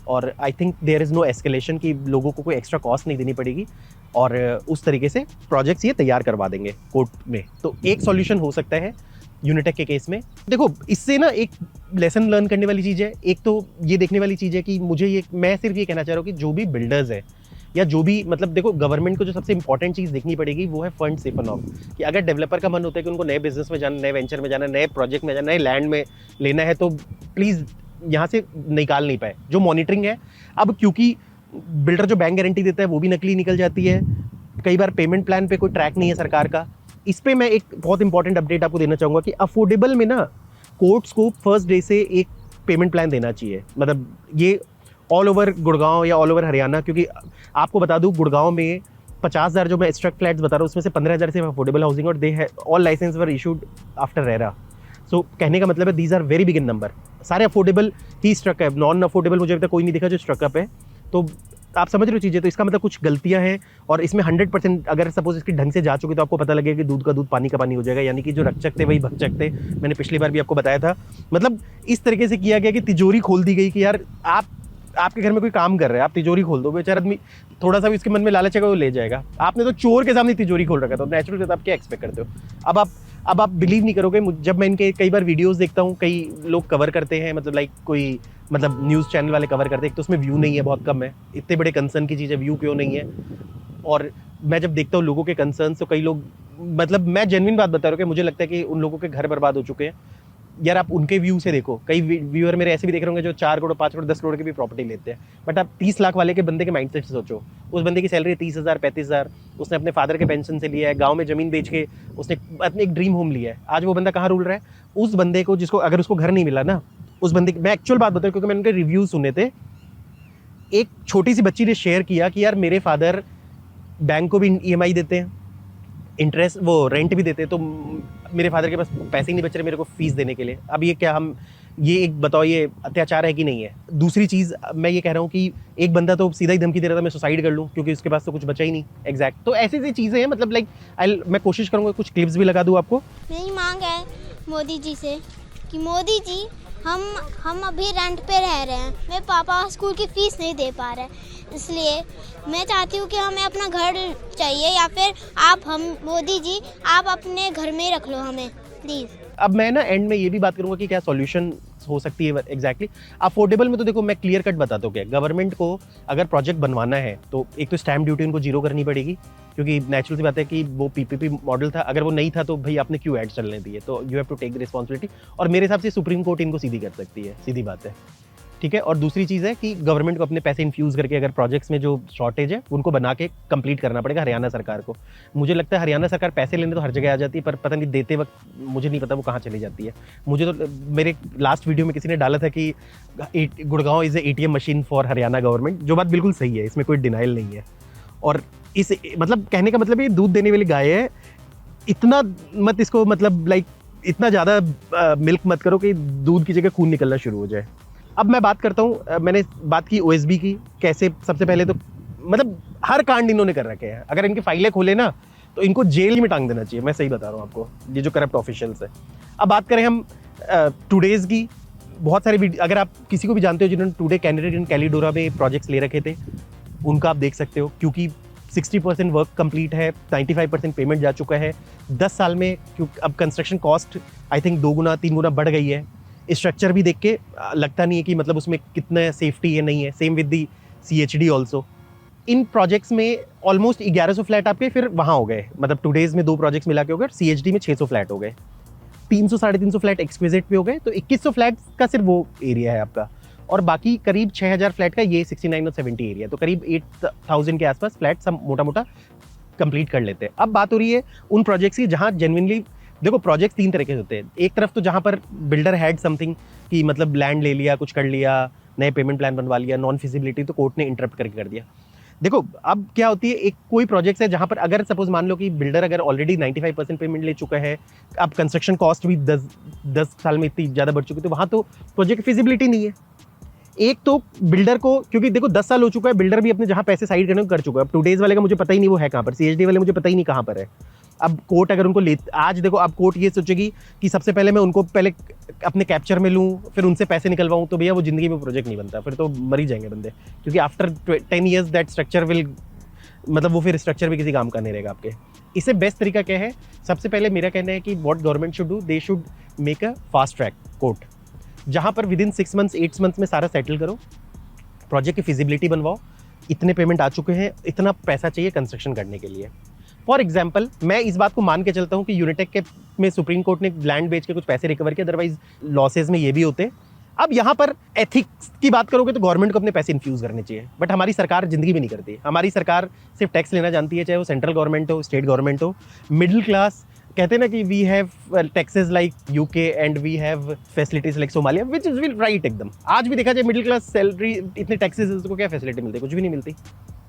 और I think there is no escalation कि लोगों को कोई एक्स्ट्रा कॉस्ट नहीं देनी पड़ेगी, और उस तरीके से प्रोजेक्ट्स ये तैयार करवा देंगे कोर्ट में। तो एक सॉल्यूशन हो सकता है यूनिटेक के केस में। देखो इससे ना एक लेसन लर्न करने वाली चीज़ है, एक तो ये देखने वाली चीज़ है कि मैं सिर्फ ये कहना चाह रहा हूँ कि जो भी बिल्डर्स है या जो भी मतलब देखो गवर्नमेंट को जो सबसे इंपॉर्टेंट चीज़ देखनी पड़ेगी वो है फंड सिफन ऑफ, कि अगर डेवलपर का मन होता है कि उनको नए बिजनेस में जाना, नए वेंचर में जाना, नए प्रोजेक्ट में जाना, नए लैंड में लेना है, तो प्लीज़ यहाँ से निकाल नहीं पाए। जो मॉनिटरिंग है अब, क्योंकि बिल्डर जो बैंक गारंटी देता है वो भी नकली निकल जाती है, कई बार पेमेंट प्लान पे कोई ट्रैक नहीं है सरकार का। इस पे मैं एक बहुत इंपॉर्टेंट अपडेट आपको देना चाहूँगा कि अफोर्डेबल में ना कोर्ट्स को फर्स्ट डे से एक पेमेंट प्लान देना चाहिए, मतलब ये ऑल ओवर गुड़गांव या ऑल ओवर हरियाणा, क्योंकि आपको बता दूं गुड़गांव में 50,000 जो मैं स्ट्रक फ्लैट्स बता रहा हूँ उसमें से 15,000 से अफोर्डेबल हाउसिंग और they all license were issued after RERA. So कहने का मतलब है these are very big in number. सारे अफोर्डेबल ही स्ट्रक है, नॉन अफोर्डेबल मुझे अभी तक कोई नहीं दिखा जो स्ट्रक अप है। तो आप समझ रहे हो चीज़ें, तो इसका मतलब कुछ गलतियां हैं और इसमें 100% अगर सपोज इसकी ढंग से जा चुकी तो आपको पता लगेगा कि दूध का दूध पानी का पानी हो जाएगा, यानी कि जो रक्षक थे वही भक्षक थे। मैंने पिछली बार भी आपको बताया था। मतलब इस तरीके से किया गया कि तिजोरी खोल दी गई कि यार आपके घर में कोई काम कर रहा है, आप तिजोरी खोल दो, बेचारा आदमी थोड़ा सा भी इसके मन में लालच है वो ले जाएगा। आपने तो चोर के सामने तिजोरी खोल रखा था, तो नेचुरल आप क्या एक्सपेक्ट करते हो। अब आप बिलीव नहीं करोगे, जब मैं इनके कई बार वीडियोस देखता हूँ, कई लोग कवर करते हैं, मतलब लाइक कोई मतलब न्यूज़ चैनल वाले कवर करते हैं, तो उसमें व्यू नहीं है, बहुत कम है। इतने बड़े कंसर्न की चीज़ है, व्यू क्यों नहीं है। और मैं जब देखता हूँ लोगों के कंसर्न, तो कई लोग, मतलब मैं जेन्युइन बात बता रहा हूँ कि मुझे लगता है कि उन लोगों के घर बर्बाद हो चुके हैं। यार आप उनके व्यू से देखो, कई व्यूअर मेरे ऐसे भी देख रहे होंगे जो 4 करोड़ 5 करोड़ 10 करोड़ की भी प्रॉपर्टी लेते हैं। बट आप 30 लाख वाले के बंदे के माइंडसेट से सोचो, उस बंदे की सैलरी 30,000 35,000, उसने अपने फादर के पेंशन से लिया है, गांव में ज़मीन बेच के उसने अपने एक ड्रीम होम लिया है। आज वो बंदा कहाँ रूल रहा है। उस बंदे को, जिसको अगर उसको घर नहीं मिला ना, उस बंदे की मैं एक्चुअल बात बताऊँ क्योंकि मैंने उनके रिव्यू सुने थे। एक छोटी सी बच्ची ने शेयर किया कि यार मेरे फादर बैंक को भी EMI देते हैं, इंटरेस्ट वो रेंट भी देते हैं, तो मेरे फादर के पास पैसे ही नहीं बच रहे मेरे को फीस देने के लिए। अब ये क्या, हम ये एक बताओ, ये अत्याचार है कि नहीं है। दूसरी चीज़ मैं ये कह रहा हूँ कि एक बंदा तो सीधा ही धमकी दे रहा था मैं सुसाइड कर लूँ क्योंकि उसके पास तो कुछ बचा ही नहीं। एग्जैक्ट, तो ऐसी ऐसी चीज़ें हैं, मतलब लाइक मैं कोशिश करूँगा कुछ क्लिप्स भी लगा दूँ आपको। मेरी मांग है मोदी जी से कि मोदी जी हम अभी रेंट पे रह रहे हैं, मेरे पापा स्कूल की फ़ीस नहीं दे पा रहे, इसलिए मैं चाहती हूँ कि हमें अपना घर चाहिए, या फिर हम मोदी जी आप अपने घर में रख लो हमें प्लीज़। अब मैं ना एंड में ये भी बात करूंगा कि क्या सॉल्यूशन हो सकती है एग्जैक्टली। अफोर्डेबल में तो देखो मैं क्लियर कट बताता हूँ क्या, गवर्नमेंट को अगर प्रोजेक्ट बनवाना है तो एक तो स्टैम्प ड्यूटी उनको जीरो करनी पड़ेगी, क्योंकि नेचुरल सी बात है कि वो PPP मॉडल था, अगर वो नहीं था तो भाई आपने क्यों ऐड चलने दिए, तो you have to take responsibility. और मेरे हिसाब से सुप्रीम कोर्ट इनको सीधी कर सकती है, सीधी बात है, ठीक है। और दूसरी चीज़ है कि गवर्नमेंट को अपने पैसे इन्फ्यूज़ करके अगर प्रोजेक्ट्स में जो शॉर्टेज है उनको बना के कंप्लीट करना पड़ेगा हरियाणा सरकार को। मुझे लगता है हरियाणा सरकार पैसे लेने तो हर जगह आ जाती है, पर पता नहीं देते वक्त मुझे नहीं पता वो कहाँ चली जाती है। मुझे तो मेरे लास्ट वीडियो में किसी ने डाला था कि Gurgaon is a ATM machine for Haryana government, जो बात बिल्कुल सही है, इसमें कोई डिनाइल नहीं है। और इस मतलब कहने का मतलब ये दूध देने वाली गाय है, इतना मत इसको मतलब लाइक इतना ज़्यादा मिल्क मत करो कि दूध की जगह खून निकलना शुरू हो जाए। अब मैं बात करता हूँ, मैंने बात की OSB की, कैसे सबसे पहले तो मतलब हर कांड इन्होंने कर रखे हैं। अगर इनकी फाइलें खोले ना तो इनको जेल में टांग देना चाहिए, मैं सही बता रहा हूँ आपको, ये जो करप्ट ऑफिशियल्स है। अब बात करें हम टुडेज़ की, बहुत सारे अगर आप किसी को भी जानते हो जिन्होंने टुडे कैंडिडेट इन कैलिडोरा में प्रोजेक्ट्स ले रखे थे, उनका आप देख सकते हो, क्योंकि 60% वर्क कंप्लीट है, 95% पेमेंट जा चुका है 10 साल में। क्योंकि अब कंस्ट्रक्शन कॉस्ट आई थिंक 2 गुना 3 गुना बढ़ गई है। स्ट्रक्चर भी देख के लगता नहीं है कि मतलब उसमें कितना सेफ्टी है, नहीं है। Same with the CHD also. In projects में ऑलमोस्ट 1100 फ्लैट आपके फिर वहाँ हो गए, मतलब टुडेज़ में 2 प्रोजेक्ट्स मिला के हो गए, CHD में 600 फ्लैट हो गए, 300 350 फ्लैट एक्सक्विजिट पे हो गए, तो 2100 फ्लैट का सिर्फ वो एरिया है आपका, और बाकी करीब 6000 फ्लैट का ये 69 और 70 एरिया, तो करीब 8000 के आसपास फ्लैट सब मोटा मोटा कंप्लीट कर लेते हैं। अब बात हो रही है उन प्रोजेक्ट्स की जहाँ जेन्युइनली, देखो प्रोजेक्ट्स 3 तरह के होते हैं। एक तरफ तो जहाँ पर बिल्डर हैड समथिंग कि मतलब लैंड ले लिया, कुछ कर लिया, नए पेमेंट प्लान बनवा लिया, नॉन फिजिबिलिटी, तो कोर्ट ने इंटरप्ट करके कर दिया। देखो अब क्या होती है, एक कोई प्रोजेक्ट है जहाँ पर अगर सपोज मान लो कि बिल्डर अगर ऑलरेडी 95% पेमेंट ले चुका है, अब कंस्ट्रक्शन कॉस्ट भी 10 साल में इतनी ज़्यादा बढ़ चुकी है, तो वहाँ तो प्रोजेक्ट फिजिबिलिटी नहीं है। एक तो बिल्डर को, क्योंकि देखो 10 साल हो चुका है, बिल्डर भी अपने जहाँ पैसे साइड करने को कर चुका है। अब टुडेज़ वाले का मुझे पता ही नहीं वो है कहाँ पर, CHD वाले मुझे पता ही नहीं कहाँ पर है। अब कोर्ट अगर उनको आज देखो, अब कोर्ट ये सोचेगी कि सबसे पहले मैं उनको पहले अपने कैप्चर में लूँ, फिर उनसे पैसे निकलवाऊँ, तो भैया वो ज़िंदगी में प्रोजेक्ट नहीं बनता, फिर तो मर ही जाएंगे बंदे, क्योंकि after 10 years that structure will, मतलब वो फिर स्ट्रक्चर भी किसी काम का नहीं रहेगा आपके। इससे बेस्ट तरीका क्या है, सबसे पहले मेरा कहना है कि what government should do, they should make a fast track court, जहाँ पर विदिन 6 मंथ्स 8 मंथ्स में सारा सेटल करो, प्रोजेक्ट की फिजिबिलिटी बनवाओ, इतने पेमेंट आ चुके हैं, इतना पैसा चाहिए कंस्ट्रक्शन करने के लिए। फॉर एग्जाम्पल मैं इस बात को मान के चलता हूँ कि यूनिटेक के में सुप्रीम कोर्ट ने लैंड बेच के कुछ पैसे रिकवर किए, अदरवाइज लॉसेज में ये भी होते। अब यहाँ पर एथिक्स की बात करोगे तो गवर्नमेंट को अपने पैसे इन्फ्यूज़ करने चाहिए, बट हमारी सरकार जिंदगी में नहीं करती। हमारी सरकार सिर्फ टैक्स लेना जानती है, चाहे वो सेंट्रल गवर्नमेंट हो, स्टेट गवर्नमेंट हो। मिडिल क्लास कहते हैं ना कि we have taxes like UK and we have facilities like Somalia, which is well right एकदम। आज भी देखा जाए मिडिल क्लास सैलरी इतने टैक्सेस, उसको क्या फैसिलिटी मिलती है, कुछ भी नहीं मिलती।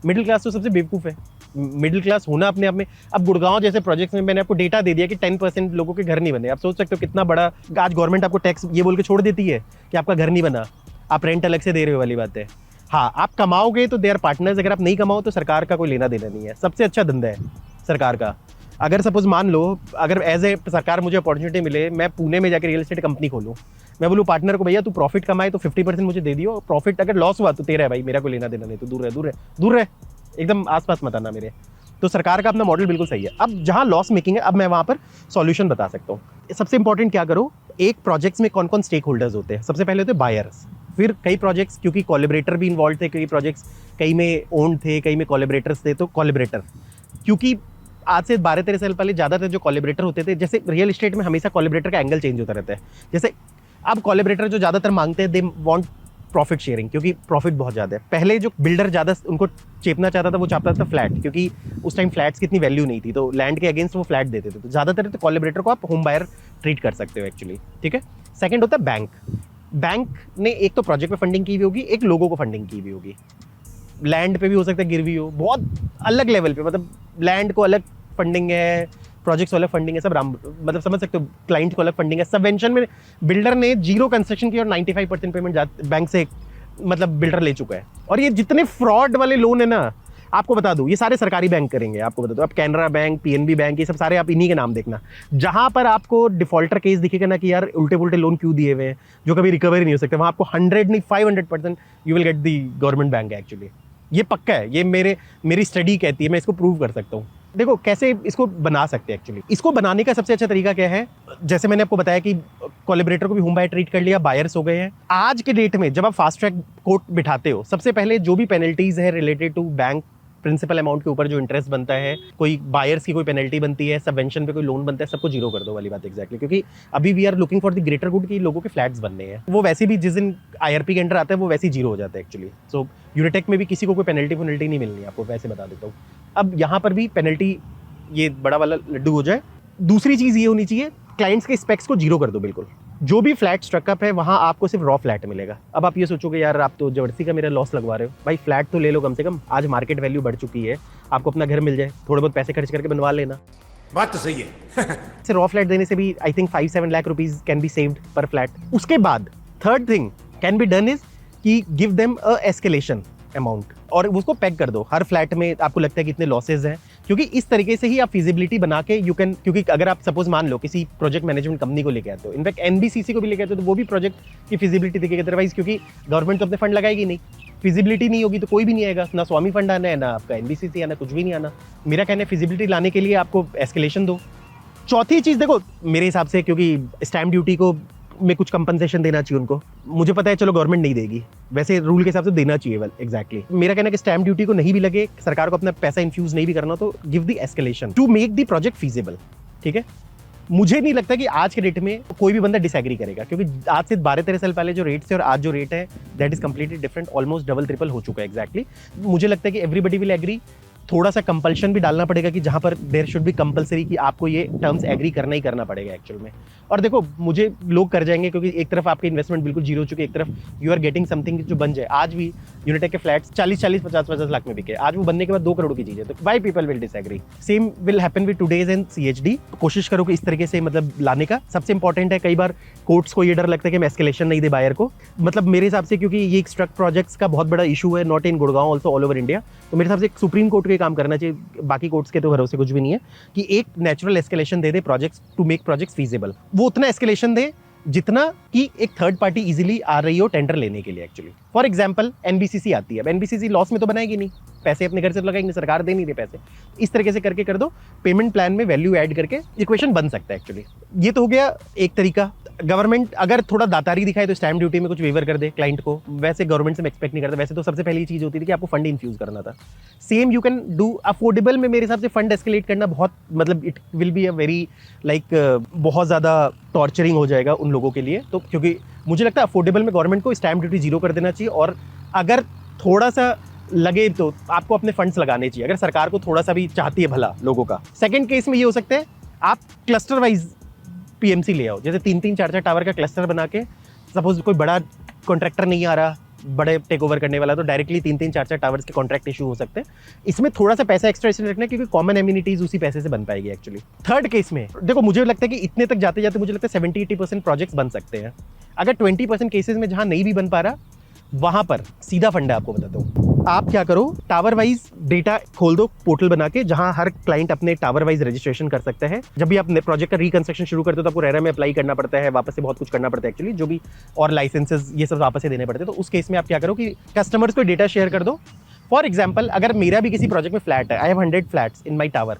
मिडिल क्लास तो सबसे बेवकूफ़ है। मिडिल क्लास होना अपने आप में, अब गुड़गांव जैसे प्रोजेक्ट्स में मैंने आपको डेटा दे दिया कि 10% लोगों के घर नहीं बने। आप सोच सकते हो कितना बड़ा, आज गवर्नमेंट आपको टैक्स ये बोल के छोड़ देती है कि आपका घर नहीं बना, आप रेंट अलग से दे रहे हो वाली बात है। हाँ, आप कमाओगे तो दे आर पार्टनर्स, अगर आप नहीं कमाओ तो सरकार का कोई लेना देना नहीं है। सबसे अच्छा धंधा है सरकार का। अगर सपोज मान लो, अगर एज ए सरकार मुझे अपॉर्चुनिटी मिले, मैं पुणे में जाकर रियल एस्टेट कंपनी खोलूँ, मैं बोलूँ पार्टनर को भैया तू प्रॉफिट कमाए तो 50% मुझे दे दियो, प्रॉफिट अगर लॉस हुआ तो तेरा है भाई, मेरा कोई लेना देना नहीं, तो दूर रहे एकदम आसपास मत आना मेरे। तो सरकार का अपना मॉडल बिल्कुल सही है। अब जहाँ लॉस मेकिंग है, अब मैं वहाँ पर सॉल्यूशन बता सकता हूँ। सबसे इंपॉर्टेंट क्या करो, एक प्रोजेक्ट्स में कौन कौन स्टेक होल्डर्स होते हैं। सबसे पहले होते हैं बायर्स, फिर कई प्रोजेक्ट्स क्योंकि कोलैबोरेटर भी इन्वॉल्व थे, कई प्रोजेक्ट्स कई में ओन्ड थे, कई में कोलैबोरेटर्स थे, तो कोलैबोरेटर, क्योंकि आज से 12-13 साल पहले ज़्यादातर जो कोलैबोरेटर होते थे, जैसे रियल एस्टेट में हमेशा कोलैबोरेटर का एंगल चेंज होता रहता है। जैसे अब कोलैबोरेटर जो ज़्यादातर मांगते हैं, दे वांट प्रॉफिट शेयरिंग, क्योंकि प्रॉफिट बहुत ज़्यादा है। पहले जो बिल्डर ज़्यादा उनको चेपना चाहता था, वो चाहता था फ्लैट, क्योंकि उस टाइम फ्लैट्स की इतनी वैल्यू नहीं थी, तो लैंड के अगेंस्ट वो फ्लैट देते थे। तो ज़्यादातर तो कोलैबोरेटर को आप होम बायर ट्रीट कर सकते हो एक्चुअली, ठीक है। सेकंड होता है बैंक। बैंक ने एक तो प्रोजेक्ट पे फंडिंग की हुई होगी, एक लोगों को फंडिंग की हुई होगी। लैंड पे भी हो सकता है गिरवी हो, बहुत अलग लेवल पे, मतलब लैंड को अलग फंडिंग है, प्रोजेक्ट्स वाला फंडिंग है, सब मतलब समझ सकते हो, क्लाइंट को अलग फंडिंग है। सबवेंशन में बिल्डर ने 0 कंस्ट्रक्शन की और 95% पेमेंट बैंक से मतलब बिल्डर ले चुका है। और ये जितने फ्रॉड वाले लोन है ना, आपको बता दूं, ये सारे सरकारी बैंक करेंगे। आपको बता दूं, अब कैनरा बैंक, पीएनबी बैंक, ये सब सारे आप इन्हीं के नाम देखना। जहां पर आपको डिफॉल्टर केस दिखेगा ना कि यार उल्टे पुल्टे लोन क्यों दिए हुए हैं जो कभी रिकवर नहीं हो सकते, वहां आपको 100 नहीं 500% you will get the government bank actually. ये पक्का है, ये मेरी स्टडी कहती है, मैं इसको प्रूव कर सकता हूँ। देखो कैसे इसको बना सकते हैं एक्चुअली। इसको बनाने का सबसे अच्छा तरीका क्या है, जैसे मैंने आपको बताया कि कोलैबोरेटर को भी होम बायर ट्रीट कर लिया, बायर्स हो गए हैं। आज के डेट में जब आप फास्ट ट्रैक कोर्ट बिठाते हो, सबसे पहले जो भी पेनल्टीज है related to bank principal amount के ऊपर जो इंटरेस्ट बनता है, कोई बायर्स की कोई पेनल्टी बनती है, सबवेंशन पे कोई लोन बनता है, सबको जीरो कर दो वाली बात एग्जैक्टली। क्योंकि अभी we are looking for the greater good कि लोगों के फ्लैट्स बनने हैं। वो वैसे भी जिस दिन IRP के अंडर आता है वो वैसे ही जीरो हो जाता है एक्चुअली। सो यूनिटेक में भी किसी को कोई पेनल्टी नहीं मिलनी है, आपको वैसे बता देता हूँ। अब यहाँ पर भी पेनल्टी ये बड़ा वाला लड्डू हो जाए। दूसरी चीज़ ये होनी चाहिए, क्लाइंट्स के स्पेक्स को जीरो कर दो बिल्कुल। जो भी फ्लैट स्ट्रकअप है वहाँ आपको सिर्फ रॉ फ्लैट मिलेगा। अब आप ये सोचोगे यार आप तो जबरदस्ती का मेरा लॉस लगवा रहे हो, भाई फ्लैट तो ले लो कम से कम। आज मार्केट वैल्यू बढ़ चुकी है, आपको अपना घर मिल जाए, थोड़े बहुत पैसे खर्च करके बनवा लेना। बात तो सही है। रॉ फ्लैट देने से भी I think 5-7 lakh rupees can be saved per flat. उसके बाद third thing can be done is कि give them a escalation amount, और उसको पैक कर दो। हर फ्लैट में आपको लगता है कि इतने लॉसेज हैं, क्योंकि इस तरीके से ही आप फिजिबिलिटी बना के यू कैन, क्योंकि अगर आप सपोज मान लो किसी प्रोजेक्ट मैनेजमेंट कंपनी को लेके आते हो, इनफैक्ट NBCC को भी लेके आते हो, तो वो भी प्रोजेक्ट की फिजिबिलिटी देखेगा। अदरवाइज क्योंकि गवर्नमेंट तो अपने फंड लगाएगी नहीं, फिजिबिलिटी नहीं होगी तो कोई भी नहीं आएगा, ना स्वामी फंड आना है, ना आपका NBCC आना, कुछ भी नहीं आना। मेरा कहना है फिजिबिलिटी लाने के लिए आपको एस्केलेशन दो। चौथी चीज़ देखो मेरे हिसाब से, क्योंकि स्टैम्प ड्यूटी को में कुछ कंपनसेशन देना चाहिए उनको। मुझे पता है चलो गवर्नमेंट नहीं देगी, वैसे रूल के हिसाब से देना चाहिए। वेल एग्जैक्टली मेरा कहना है कि स्टैम्प ड्यूटी को नहीं भी लगे, सरकार को अपना पैसा इन्फ्यूज नहीं भी करना, तो give the escalation to make the project feasible. ठीक है, मुझे नहीं लगता कि आज के डेट में कोई भी बंदा डिसएग्री करेगा, क्योंकि आज से 12-13 साल पहले जो रेट थे और आज जो रेट है that is completely different, almost double triple हो चुका है एग्जैक्टली। मुझे लगता है कि एवरीबडी विल एग्री। थोड़ा सा कंपल्शन भी डालना पड़ेगा कि जहां पर देयर शुड बी कंपलसरी कि आपको ये टर्म्स एग्री करना ही करना पड़ेगा एक्चुअल में। और देखो मुझे लोग कर जाएंगे, क्योंकि एक तरफ आपकी इन्वेस्टमेंट बिल्कुल जीरो हो चुकी है, एक तरफ यू आर गेटिंग समथिंग जो बन जाए। आज भी यूनिटेक के फ्लैट्स 40-40, 50-50 लाख में बिके, आज वो बनने के बाद 2 करोड़ की चीज है, तो why people will disagree. Same will happen with today's and CHD। कोशिश करो कि इस तरीके से मतलब लाने का। सबसे इंपॉर्टेंट है, कई बार कोर्ट्स को ये डर लगता है कि हम एस्केलेशन नहीं दे बायर को, मतलब मेरे हिसाब से, क्योंकि ये स्ट्रक प्रोजेक्ट्स का बहुत बड़ा इशू है, not in Gurgaon, also all over India. तो मेरे हिसाब से सुप्रीम कोर्ट के काम करना चाहिए, बाकी कोर्ट्स के तो भरोसे कुछ भी नहीं है, कि एक नेचुरल एस्केलेशन दे projects to make projects feasible. वो उतना एस्केलेशन दे जितना कि एक थर्ड पार्टी इजीली आ रही हो टेंडर लेने के लिए एक्चुअली। फॉर एग्जांपल NBCC आती है, अब NBCC लॉस में तो बनाएगी नहीं, पैसे अपने घर से लगाएंगे, सरकार दे नहीं रही पैसे। इस तरीके से करके कर दो, पेमेंट प्लान में वैल्यू ऐड करके इक्वेशन बन सकता है एक्चुअली। ये तो हो गया एक तरीका। गवर्नमेंट अगर थोड़ा दातारी दिखाए तो स्टैम्प ड्यूटी में कुछ वेवर कर दे क्लाइंट को, वैसे गवर्नमेंट से मैं एक्सपेक्ट नहीं करता। वैसे तो सबसे पहली चीज होती थी कि आपको फंड इन्फ्यूज करना था। Same you can do affordable में, मेरे हिसाब से फंड एस्केलेट करना बहुत, मतलब it will be a very like बहुत ज़्यादा टॉर्चरिंग हो जाएगा उन लोगों के लिए। तो क्योंकि मुझे लगता है अफोर्डेबल में गवर्नमेंट को स्टैम्प ड्यूटी जीरो कर देना चाहिए, और अगर थोड़ा सा लगे तो आपको अपने फंड्स लगाने चाहिए, अगर सरकार को थोड़ा सा भी चाहती है भला लोगों का। सेकंड केस में ये हो सकता है आप क्लस्टर वाइज PMC ले आओ, जैसे 3-3, 4-4 टावर का क्लस्टर बना के, सपोज कोई बड़ा कॉन्ट्रैक्टर नहीं आ रहा, बड़े टेक ओवर करने वाला, तो डायरेक्टली 3-3, 4-4 टावर्स के कॉन्ट्रैक्ट इशू हो सकते हैं। इसमें थोड़ा सा पैसा एक्स्ट्रा इसलिए रखना है क्योंकि कॉमन एम्यूनिटीज उसी पैसे से बन पाएगी एक्चुअली। थर्ड केस में देखो, मुझे लगता है कि इतने तक जाते जाते मुझे लगता है 70-80% प्रोजेक्ट्स बन सकते हैं। अगर 20% केसेस में जहां नहीं भी बन पा रहा, वहां पर सीधा फंड है। आपको बताता हूँ, आप क्या करो, टावर वाइज डेटा खोल दो पोर्टल बना के, जहां हर क्लाइंट अपने टावर वाइज रजिस्ट्रेशन कर सकता है। जब भी आप प्रोजेक्ट का रिकंस्ट्रक्शन शुरू करते हो तो आपको रेरा में अप्लाई करना पड़ता है, वापस से बहुत कुछ करना पड़ता है एक्चुअली, जो भी और लाइसेंसेस ये सब वापस से देने पड़ते हैं। तो उस केस में आप क्या करो कि कस्टमर्स को डेटा शेयर कर दो। फॉर एग्जाम्पल, अगर मेरा भी किसी प्रोजेक्ट में फ्लैट है, I have 100 flats in my tower,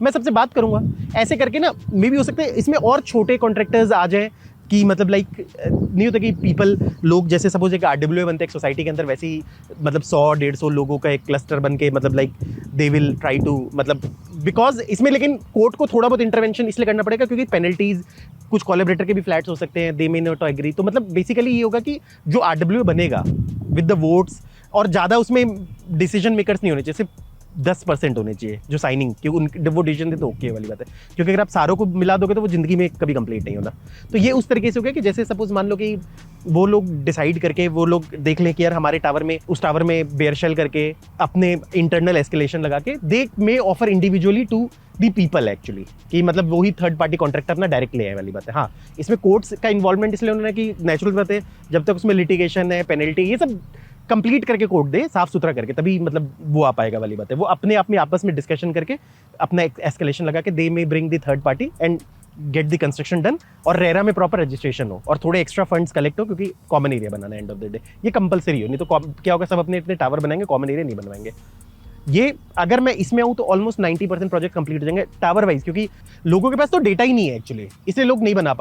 मैं सबसे बात करूंगा। ऐसे करके ना मे भी हो सकता है इसमें और छोटे कॉन्ट्रैक्टर्स आ जाएं कि मतलब लाइक नहीं होता कि पीपल लोग जैसे सपोज एक RWA बनते हैं एक सोसाइटी के अंदर, वैसे ही मतलब 100-150 लोगों का एक क्लस्टर बन के मतलब like they will try to मतलब बिकॉज इसमें लेकिन कोर्ट को थोड़ा बहुत इंटरवेंशन इसलिए करना पड़ेगा क्योंकि पेनल्टीज, कुछ कोलैबोरेटर के भी फ्लैट्स हो सकते हैं, दे मे नॉट एग्री। तो मतलब बेसिकली ये होगा कि जो RWA बनेगा विद द वोट्स, और ज़्यादा उसमें डिसीजन मेकर्स नहीं होने चाहिए, सिर्फ 10% होने चाहिए जो साइनिंग, क्योंकि वो डिसीजन दे तो ओके वाली बात है। क्योंकि अगर आप सारों को मिला दोगे तो वो जिंदगी में कभी कंप्लीट नहीं होता। तो ये उस तरीके से हो गया कि जैसे सपोज मान लो कि वो लोग डिसाइड करके वो लोग देख लें कि यार हमारे टावर में, उस टावर में बेयर शेल करके अपने इंटरनल एस्केलेशन लगा के they may offer individually to the people actually, कि मतलब वही थर्ड पार्टी कॉन्ट्रैक्टर अपना डायरेक्ट ले आए वाली बात है। हाँ, इसमें कोर्ट्स का इन्वॉल्वमेंट इसलिए उन्होंने कि नेचुरल बात है, जब तक उसमें लिटिगेशन है, पेनल्टी, ये सब कंप्लीट करके कोर्ट दे साफ सुथरा करके, तभी मतलब वो आ पाएगा वाली बात है। वो अपने आप में आपस में डिस्कशन करके अपना एस्केलेशन लगा के they may bring the third party and get the construction done, और रेरा में प्रॉपर रजिस्ट्रेशन हो और थोड़े एक्स्ट्रा फंड्स कलेक्ट हो, क्योंकि कॉमन एरिया बनाना एंड ऑफ द डे ये कंपलसरी हो। नहीं तो क्या होगा, सब अपने अपने टावर बनाएंगे, कॉमन एरिया नहीं बनवाएंगे। ये अगर मैं इसमें आऊँ तो ऑलमोस्ट 90% प्रोजेक्ट कंप्लीट हो जाएंगे टावर वाइज, क्योंकि लोगों के पास तो डेटा ही नहीं है एक्चुअली, इसलिए लोग नहीं बना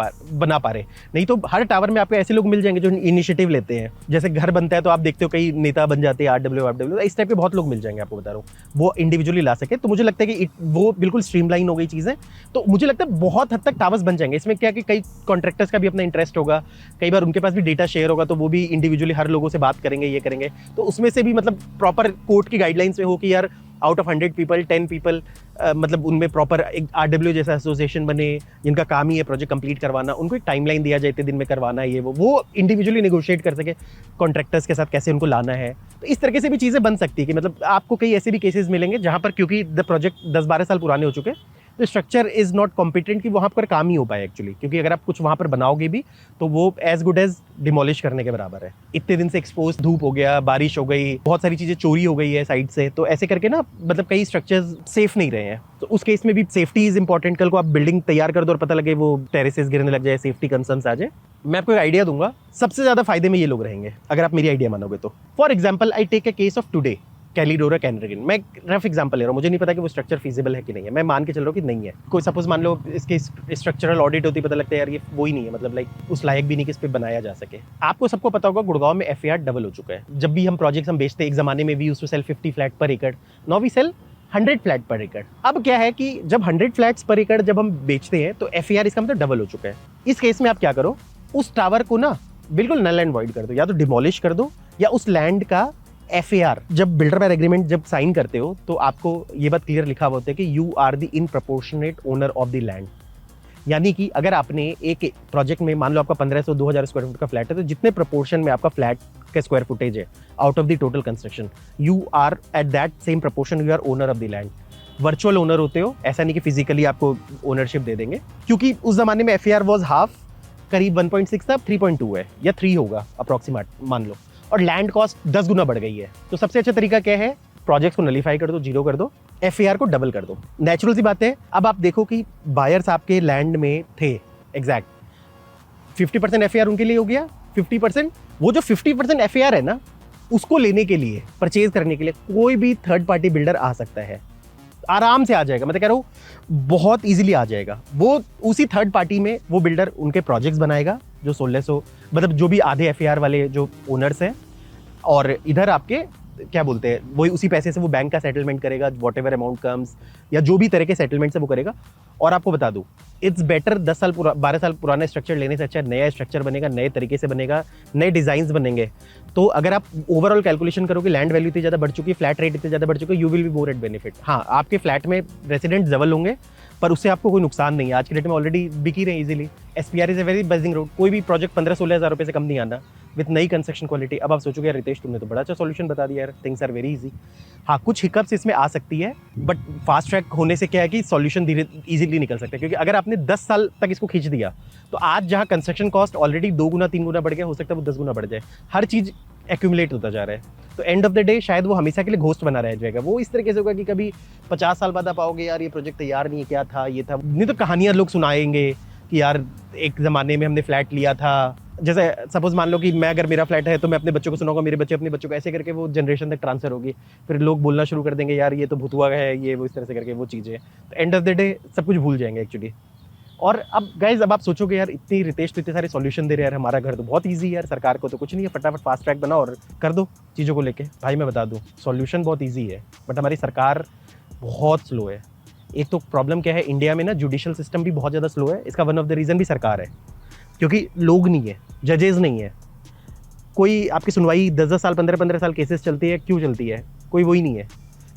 पा रहे। नहीं तो हर टावर में आपको ऐसे लोग मिल जाएंगे जो इनिशिएटिव लेते हैं। जैसे घर बनता है तो आप देखते हो कई नेता बन जाते हैं, RWA इस टाइप के बहुत लोग मिल जाएंगे, आपको बता रहा हूँ, वो इंडिविजुअली ला सके। तो मुझे लगता है कि वो बिल्कुल स्ट्रीमलाइन हो गई चीज़ें। तो मुझे लगता है बहुत हद तक टावर्स बन जाएंगे। इसमें क्या कि कई कॉन्ट्रैक्टर्स का भी अपना इंटरेस्ट होगा, कई बार उनके पास भी डेटा शेयर होगा, तो वो भी इंडिविजुअली हर लोगों से बात करेंगे, ये करेंगे। तो उसमें से भी मतलब प्रॉपर कोर्ट की गाइडलाइंस में हो कि यार आउट ऑफ 100 पीपल 10 पीपल मतलब उनमें प्रॉपर एक RWA जैसा एसोसिएशन बने, जिनका काम ही है प्रोजेक्ट कंप्लीट करवाना, उनको एक टाइमलाइन दिया जाए, इतने दिन में करवाना है, ये वो इंडिविजुअली नेगोशिएट कर सके कॉन्ट्रैक्टर्स के साथ कैसे उनको लाना है। तो इस तरीके से भी चीज़ें बन सकती है कि मतलब आपको कई ऐसे भी केसेस मिलेंगे जहाँ पर क्योंकि द प्रोजेक्ट 10-12 साल पुराने हो चुके हैं, तो स्ट्रक्चर इज़ नॉट कॉम्पिटेंट कि वहाँ पर काम ही हो पाए एक्चुअली। क्योंकि अगर आप कुछ वहाँ पर बनाओगे भी तो वो एज गुड एज डिमोलिश करने के बराबर है। इतने दिन से एक्सपोज, धूप हो गया, बारिश हो गई, बहुत सारी चीज़ें चोरी हो गई है साइड से, तो ऐसे करके ना मतलब कई स्ट्रक्चर्स सेफ नहीं रहे हैं। तो उस केस में भी सेफ्टी इज इंपॉर्टेंट। कल को आप बिल्डिंग तैयार कर दो और पता लगे वो टेरेसेस गिरने लग जाए, सेफ्टी कंसर्न्स आ जाए। मैं आपको एक आइडिया दूंगा, सबसे ज़्यादा फायदे में ये लोग रहेंगे अगर आप मेरी आइडिया मानोगे तो। For example, I take a case of today, कैलिडोरा कैनरिगन। मैं रफ एग्जांपल ले रहा हूँ, मुझे नहीं पता कि वो स्ट्रक्चर फीजिबल है कि नहीं है, मैं मान के चल रहा हूँ कि नहीं है। कोई सपोज मान लो इसके स्ट्रक्चरल ऑडिट होती, पता लगता है यार ये वो ही नहीं है, मतलब लाइक उस लायक भी नहीं कि इस पर बनाया जा सके। आपको सबको पता होगा गुड़गांव में FAR डबल हो चुका है। जब भी हम प्रोजेक्ट्स हम बेचते हैं, एक ज़माने में we used to sell 50 flat पर एकड़, नाउ वी सेल 100 फ्लैट पर एकड़। अब क्या है कि जब 100 फ्लैट्स पर एकड़ जब हम बेचते हैं तो FAR इसका मतलब डबल हो चुका है। इस केस में आप क्या करो, उस टावर को ना बिल्कुल नल एंड वॉइड कर दो, या तो डिमोलिश कर दो, या उस लैंड का FAR जब बिल्डर बायर एग्रीमेंट जब साइन करते हो तो आपको ये बात क्लियर लिखा हुआ होता है कि you are the in proportionate owner of the land. यानी कि अगर आपने एक प्रोजेक्ट में मान लो आपका 1500-2000 स्क्वायर फुट का फ्लैट है, तो जितने प्रपोर्शन में आपका फ्लैट का स्क्वायर फुटेज है out of the total construction, you are at that same proportion, you are owner of the land. Virtual owner होते हो, ऐसा नहीं कि फिजिकली आपको ओनरशिप दे देंगे, क्योंकि उस जमाने में FAR वॉज हाफ, करीब 1.6 था, 3.2 है या 3 होगा अप्रॉक्सीमेट मान लो, और लैंड कॉस्ट 10 गुना बढ़ गई है। तो सबसे अच्छा तरीका क्या है, प्रोजेक्ट्स को नलीफाई कर दो, जीरो कर दो, FAR को डबल कर दो। नेचुरल सी बात है। अब आप देखो कि बायर्स आपके लैंड में थे, एग्जैक्ट 50% FAR उनके लिए हो गया, 50%, वो जो 50% FAR है ना, उसको लेने के लिए, परचेज करने के लिए कोई भी थर्ड पार्टी बिल्डर आ सकता है, आराम से आ जाएगा। मैं तो कह रहा हूँ बहुत इजीली आ जाएगा। वो उसी थर्ड पार्टी में वो बिल्डर उनके प्रोजेक्ट्स बनाएगा, जो 1600 मतलब जो भी आधे FAR वाले जो ओनर्स हैं, और इधर आपके क्या बोलते हैं, वही उसी पैसे से वो बैंक का सेटलमेंट करेगा, वॉट एवर अमाउंट कम्स, या जो भी तरह के सेटलमेंट से वो करेगा। और आपको बता दूं, इट्स बेटर 12 साल पुराना स्ट्रक्चर लेने से अच्छा नया स्ट्रक्चर बनेगा, नए तरीके से बनेगा, नए डिजाइन बनेंगे। तो अगर आप ओवरऑल कैलकुलेशन करोगे, लैंड वैल्यू इतनी ज़्यादा बढ़ चुकी है, फ्लैट रेट इतने ज़्यादा बढ़ चुके हैं, you will be more at benefit. हाँ, आपके फ्लैट में रेसिडेंट डबल होंगे, पर उससे आपको कोई नुकसान नहीं है। आज के डेट में ऑलरेडी बिक ही रहे easily. SPR is a very buzzing road. कोई भी प्रोजेक्ट 15-16 हज़ार रुपये से कम नहीं आना, विथ नई कंस्ट्रक्शन क्वालिटी। अब आप सोचोगे यार रितेश तुमने तो बड़ा अच्छा सॉल्यूशन बता दिया यार, थिंग्स आर वेरी इजी। हाँ, कुछ हिकअप्स इसमें आ सकती है, बट फास्ट ट्रैक होने से क्या है कि सॉल्यूशन धीरे इजीली निकल सकता है। क्योंकि अगर आपने 10 साल तक इसको खींच दिया तो आज जहाँ कंस्ट्रक्शन कॉस्ट ऑलरेडी 2 गुना 3 गुना बढ़ गया, हो सकता है वो 10 गुना बढ़ जाए। हर चीज़ एक्यूमुलेट होता जा रहा है, तो एंड ऑफ द डे शायद वो हमेशा के लिए घोस्ट बना रह जाएगा। वो इस तरीके से होगा कि कभी 50 साल बाद आप आओगे यार ये प्रोजेक्ट तैयार नहीं है, क्या था ये था, नहीं तो कहानियाँ लोग सुनाएंगे कि यार एक ज़माने में हमने फ्लैट लिया था। जैसे सपोज मान लो कि मैं अगर मेरा फ्लैट है तो मैं अपने बच्चों को सुनाऊंगा, मेरे बच्चे अपने बच्चों को, ऐसे करके वो जनरेशन तक ट्रांसफर होगी। फिर लोग बोलना शुरू कर देंगे यार ये तो भुतुआ है, ये वो, इस तरह से करके वो चीज़ें। तो एंड ऑफ द डे सब कुछ भूल जाएंगे एक्चुअली। और अब गाइज अब आप सोचोगे यार इतनी रितेश तो इतने सारे सॉल्यूशन दे रहे हैं यार, हमारा घर तो बहुत ईजी है यार, सरकार को तो कुछ नहीं है, फटाफट फास्ट ट्रैक बनाओ और कर दो चीज़ों को लेके। भाई मैं बता दूँ सॉल्यूशन बहुत ईजी है, बट हमारी सरकार बहुत स्लो है। एक तो प्रॉब्लम क्या है, इंडिया में ना जुडिशियल सिस्टम भी बहुत ज़्यादा स्लो है। इसका वन ऑफ द रीज़न भी सरकार है, क्योंकि लोग नहीं है, जजेस नहीं है। कोई आपकी सुनवाई 10-10 साल 15-15 साल केसेस चलती है, क्यों चलती है? कोई वही नहीं है।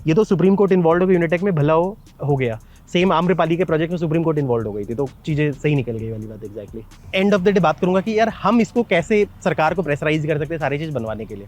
ये तो सुप्रीम कोर्ट इन्वॉल्व हो गई, यूनिटेक में भला हो गया। सेम आम्रपाली के प्रोजेक्ट में सुप्रीम कोर्ट इन्वॉल्व हो गई थी, तो चीज़ें सही निकल गई वाली बात exactly. And of the day बात करूंगा कि यार हम इसको कैसे सरकार को प्रेशराइज कर सकते हैं सारी चीज़ बनवाने के लिए।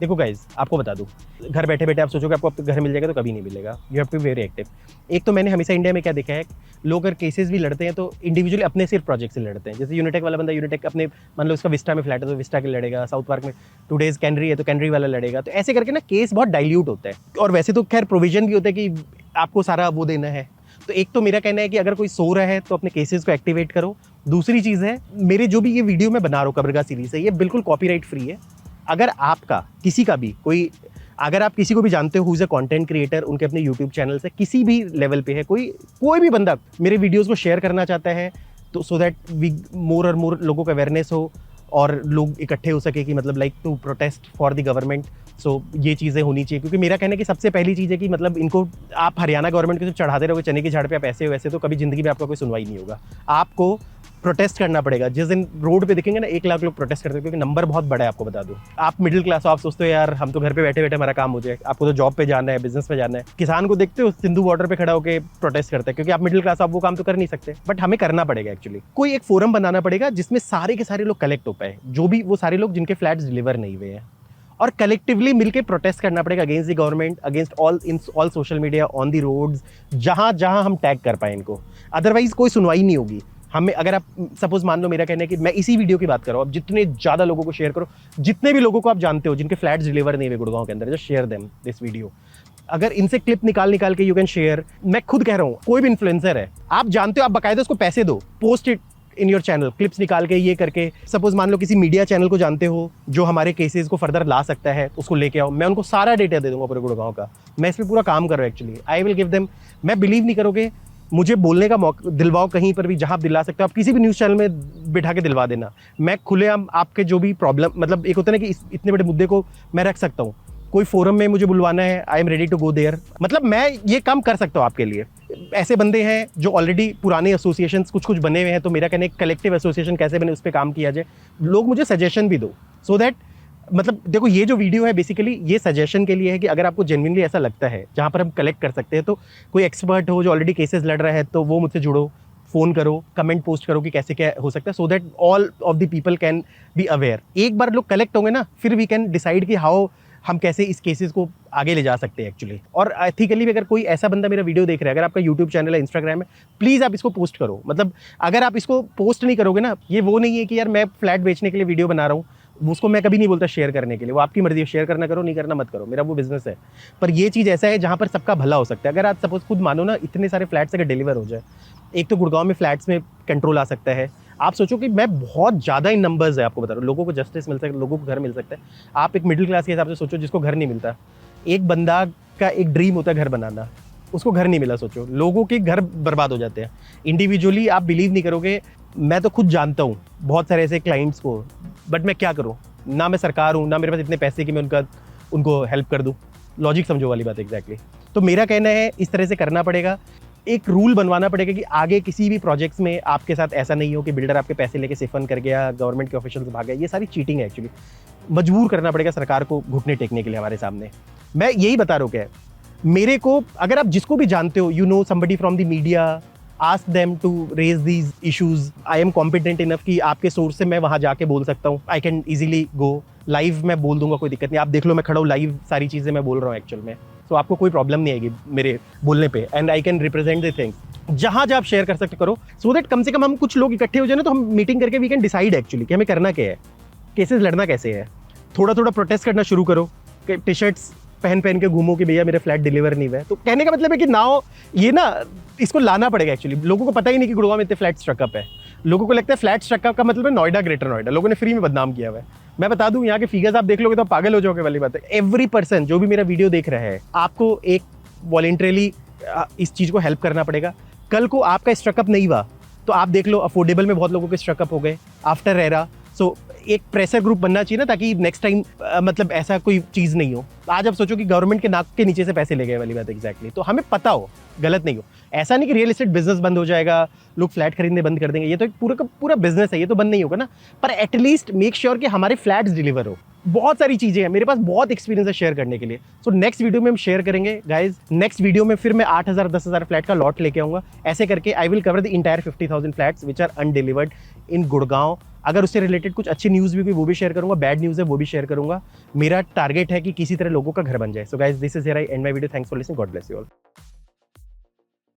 देखो गाइज आपको बता दूं, घर बैठे बैठे आप सोचोगे आपको घर मिल जाएगा, तो कभी नहीं मिलेगा। You have to be very active. एक तो मैंने हमेशा इंडिया में क्या देखा है, लोग अगर केसेस भी लड़ते हैं तो इंडिविजुअली अपने सिर्फ प्रोजेक्ट से लड़ते हैं। जैसे यूनिटेक वाला बंदा यूनिटेक अपने, मान लो उसका विस्टा में फ्लैट है तो विस्टा के लड़ेगा, साउथ पार्क में 2 डेज कैनरी है तो कैनरी वाला लड़ेगा। तो ऐसे करके ना केस बहुत डाइल्यूट होता है। और वैसे तो खैर प्रोविजन भी होता है कि आपको सारा वो देना है। तो एक तो मेरा कहना है कि अगर कोई सो रहा है तो अपने केसेस को एक्टिवेट करो। दूसरी चीज़ है, मेरे जो भी ये वीडियो मैं बना रहा हूँ कबरगा सीरीज है, ये बिल्कुल कॉपीराइट फ्री है। अगर आपका किसी का भी कोई, अगर आप किसी को भी जानते हो who is a content creator, उनके अपने यूट्यूब चैनल से किसी भी लेवल पे है, कोई भी बंदा मेरे वीडियोस को शेयर करना चाहता है, तो सो दैट वी मोर और मोर लोगों का अवेयरनेस हो और लोग इकट्ठे हो सके कि मतलब like to protest for the government. So ये चीज़ें होनी चाहिए, क्योंकि मेरा कहना है कि सबसे पहली चीज़ है कि मतलब इनको आप हरियाणा गवर्नमेंट को सिर्फ चढ़ाते रहोगे चने की झाड़ पे, आप ऐसे हो वैसे, तो कभी ज़िंदगी में आपका कोई सुनवाई नहीं होगा। आपको प्रोटेस्ट करना पड़ेगा। जिस दिन रोड पे दिखेंगे ना 1 लाख लोग प्रोटेस्ट करते हैं, क्योंकि नंबर बहुत बड़ा है। आपको बता दूं, आप मिडिल क्लास हो, आप सोचते हो यार हम तो घर पे बैठे बैठे हमारा काम हो जाए, आपको तो जॉब पे जाना है, बिजनेस पे जाना है। किसान को देखते हो सिंधु बॉर्डर पे खड़ा होकर प्रोटेस्ट करता है, क्योंकि आप मिडिल क्लास, आप वो काम तो कर नहीं सकते। बट हमें करना पड़ेगा एक्चुअली। कोई एक फोरम बनाना पड़ेगा जिसमें सारे के सारे लोग कलेक्ट हो पाए, जो भी वो सारे लोग जिनके फ्लैट्स डिलीवर नहीं हुए हैं, और कलेक्टिवली मिलके प्रोटेस्ट करना पड़ेगा against the government, against all social media, on the roads, जहाँ जहाँ हम टैग कर पाए इनको। अदरवाइज कोई सुनवाई नहीं होगी। हमें अगर आप सपोज मान लो, मेरा कहना है कि मैं इसी वीडियो की बात कर रहा हूँ, अब जितने ज़्यादा लोगों को शेयर करो, जितने भी लोगों को आप जानते हो जिनके फ्लैट्स डिलीवर नहीं हुए गुड़गांव के अंदर, just share them this video. अगर इनसे क्लिप निकाल के यू कैन शेयर। मैं खुद कह रहा हूँ, कोई भी इन्फ्लुएंसर है, आप जानते हो, आप बाकायदा उसको पैसे दो, post it in your channel, clips निकाल के ये करके। सपोज मान लो किसी मीडिया चैनल को जानते हो जो हमारे केसेस को फर्दर ला सकता है, उसको लेके आओ, मैं उनको सारा डेटा दे दूंगा पूरे गुड़गांव का। मैं इस पर पूरा काम कर रहा हूँ actually. I will give them. मैं बिलीव नहीं करोगे, मुझे बोलने का मौका दिलवाओ कहीं पर भी, जहाँ आप दिला सकते हो, आप किसी भी न्यूज़ चैनल में बिठा के दिलवा देना। मैं खुलेआम आपके जो भी प्रॉब्लम, मतलब एक होता है ना कि इतने बड़े मुद्दे को मैं रख सकता हूँ, कोई फोरम में मुझे बुलवाना है, I am ready to go there. मतलब मैं ये काम कर सकता हूँ आपके लिए। ऐसे बंदे हैं जो ऑलरेडी पुराने एसोसिएशन कुछ बने हुए हैं, तो मेरा कहना है कलेक्टिव एसोसिएशन कैसे बने, उस पर काम किया जाए। लोग मुझे सजेशन भी दो, सो दैट मतलब देखो ये जो वीडियो है बेसिकली ये सजेशन के लिए है कि अगर आपको जेन्युइनली ऐसा लगता है जहाँ पर हम कलेक्ट कर सकते हैं, तो कोई एक्सपर्ट हो जो ऑलरेडी केसेस लड़ रहा है, तो वो मुझसे जुड़ो, फ़ोन करो, कमेंट पोस्ट करो कि कैसे क्या हो सकता है, so that all of the people can be aware. एक बार लोग कलेक्ट होंगे ना, फिर वी कैन डिसाइड कि हाउ हम कैसे इस केसेस को आगे ले जा सकते हैं एक्चुअली। और एथिकली भी अगर कोई ऐसा बंदा मेरा वीडियो देख रहा है, अगर आपका यूट्यूब चैनल है, इंस्टाग्राम है, प्लीज़ आप इसको पोस्ट करो। मतलब अगर आप इसको पोस्ट नहीं करोगे ना, ये वो नहीं है कि यार मैं फ्लैट बेचने के लिए वीडियो बना रहा हूँ, उसको मैं कभी नहीं बोलता शेयर करने के लिए, वो आपकी मर्जी है, शेयर करना करो, नहीं करना मत करो, मेरा वो बिजनेस है। पर ये चीज़ ऐसा है जहाँ पर सबका भला हो सकता है। अगर आप सपोज खुद मानो ना, इतने सारे फ्लैट्स अगर डिलीवर हो जाए, एक तो गुड़गांव में फ्लैट्स में कंट्रोल आ सकता है। आप सोचो कि मैं बहुत ज़्यादा इन नंबर्स है, आपको बता रहा हूँ, लोगों को जस्टिस मिल सकता है, लोगों को घर मिल सकता है। आप एक मिडिल क्लास के हिसाब से सोचो जिसको घर नहीं मिलता, एक बंदा का एक ड्रीम होता है घर बनाना, उसको घर नहीं मिला, सोचो लोगों के घर बर्बाद हो जाते हैं इंडिविजुअली। आप बिलीव नहीं करोगे, मैं तो खुद जानता हूँ बहुत सारे ऐसे क्लाइंट्स को, बट मैं क्या करूँ, ना मैं सरकार हूँ, ना मेरे पास इतने पैसे कि मैं उनको हेल्प कर दूँ। लॉजिक समझो वाली बात एग्जैक्टली। तो मेरा कहना है इस तरह से करना पड़ेगा, एक रूल बनवाना पड़ेगा कि आगे किसी भी प्रोजेक्ट्स में आपके साथ ऐसा नहीं हो कि बिल्डर आपके पैसे लेके सिफन कर गया, गवर्नमेंट के ऑफिशियल्स भाग गए। ये सारी चीटिंग है एक्चुअली। मजबूर करना पड़ेगा सरकार को घुटने टेकने के लिए हमारे सामने। मैं यही बता रहा हूँ क्या, मेरे को अगर आप जिसको भी जानते हो, you know somebody from the media, ask them to raise these issues. I am competent enough कि आपके सोर्स से मैं वहाँ जाके बोल सकता हूँ। I can easily go live, मैं बोल दूंगा, कोई दिक्कत नहीं। आप देख लो मैं खड़ा हूँ लाइव, सारी चीज़ें मैं बोल रहा हूँ एक्चुअल में। तो आपको कोई प्रॉब्लम नहीं आएगी मेरे बोलने पे, and I can represent the things. जहाँ जहाँ आप शेयर कर सकते करो, सो दैट कम से कम हम कुछ लोग इकट्ठे हो जाए ना, तो हम मीटिंग करके वी कैन डिसाइड एक्चुअली कि हमें करना क्या है, केसेस लड़ना कैसे है। थोड़ा थोड़ा प्रोटेस्ट करना शुरू करो, टी शर्ट्स पहन के घूमो कि भैया मेरे फ्लैट डिलीवर नहीं हुआ है। तो कहने का मतलब है कि नाउ ये ना, इसको लाना पड़ेगा एक्चुअली। लोगों को पता ही नहीं कि गुड़गांव में इतने फ्लैट स्ट्रकअप है। लोगों को लगता है फ्लैट स्ट्रकअप का मतलब है नोएडा, ग्रेटर नोएडा। लोगों ने फ्री में बदनाम किया हुआ है। मैं बता दूं, यहाँ के फिगर्स आप देख लोगे तो आप पागल हो जाओगे वाली बात है। एवरी पर्सन जो भी मेरा वीडियो देख रहा है, आपको एक वॉलेंटरली इस चीज़ को हेल्प करना पड़ेगा। कल को आपका स्ट्रकअप नहीं हुआ तो आप देख लो, अफोर्डेबल में बहुत लोगों के स्ट्रकअप हो गए आफ्टर रेरा। सो एक प्रेशर ग्रुप बनना चाहिए ना, ताकि नेक्स्ट टाइम मतलब ऐसा कोई चीज़ नहीं हो। आज आप सोचो कि गवर्नमेंट के नाक के नीचे से पैसे ले गए वाली बात एग्जैक्टली। तो हमें पता हो, गलत नहीं हो। ऐसा नहीं कि रियल एस्टेट बिजनेस बंद हो जाएगा, लोग फ्लैट खरीदने बंद कर देंगे। ये तो एक पूरा का पूरा बिजनेस है, ये तो बंद नहीं होगा ना। पर एटलीस्ट मेक श्योर कि हमारे फ्लैट्स डिलीवर हो। बहुत सारी चीज़ें हैं, मेरे पास बहुत एक्सपीरियंस है शेयर करने के लिए। सो नेक्स्ट वीडियो में हम शेयर करेंगे गाइज। नेक्स्ट वीडियो में फिर मैं 8,000 10,000 फ्लैट का लॉट लेके आऊँगा। ऐसे करके I will cover the entire 50,000 flats which are undelivered in Gurgaon. अगर उससे रिलेटेड कुछ अच्छी न्यूज़ भी हुई वो भी शेयर करूंगा, बैड न्यूज़ है वो भी शेयर करूंगा। मेरा टारगेट है कि किसी तरह लोगों का घर बन जाए। सो guys, this is here I and my video. Thanks for listening, God bless you all.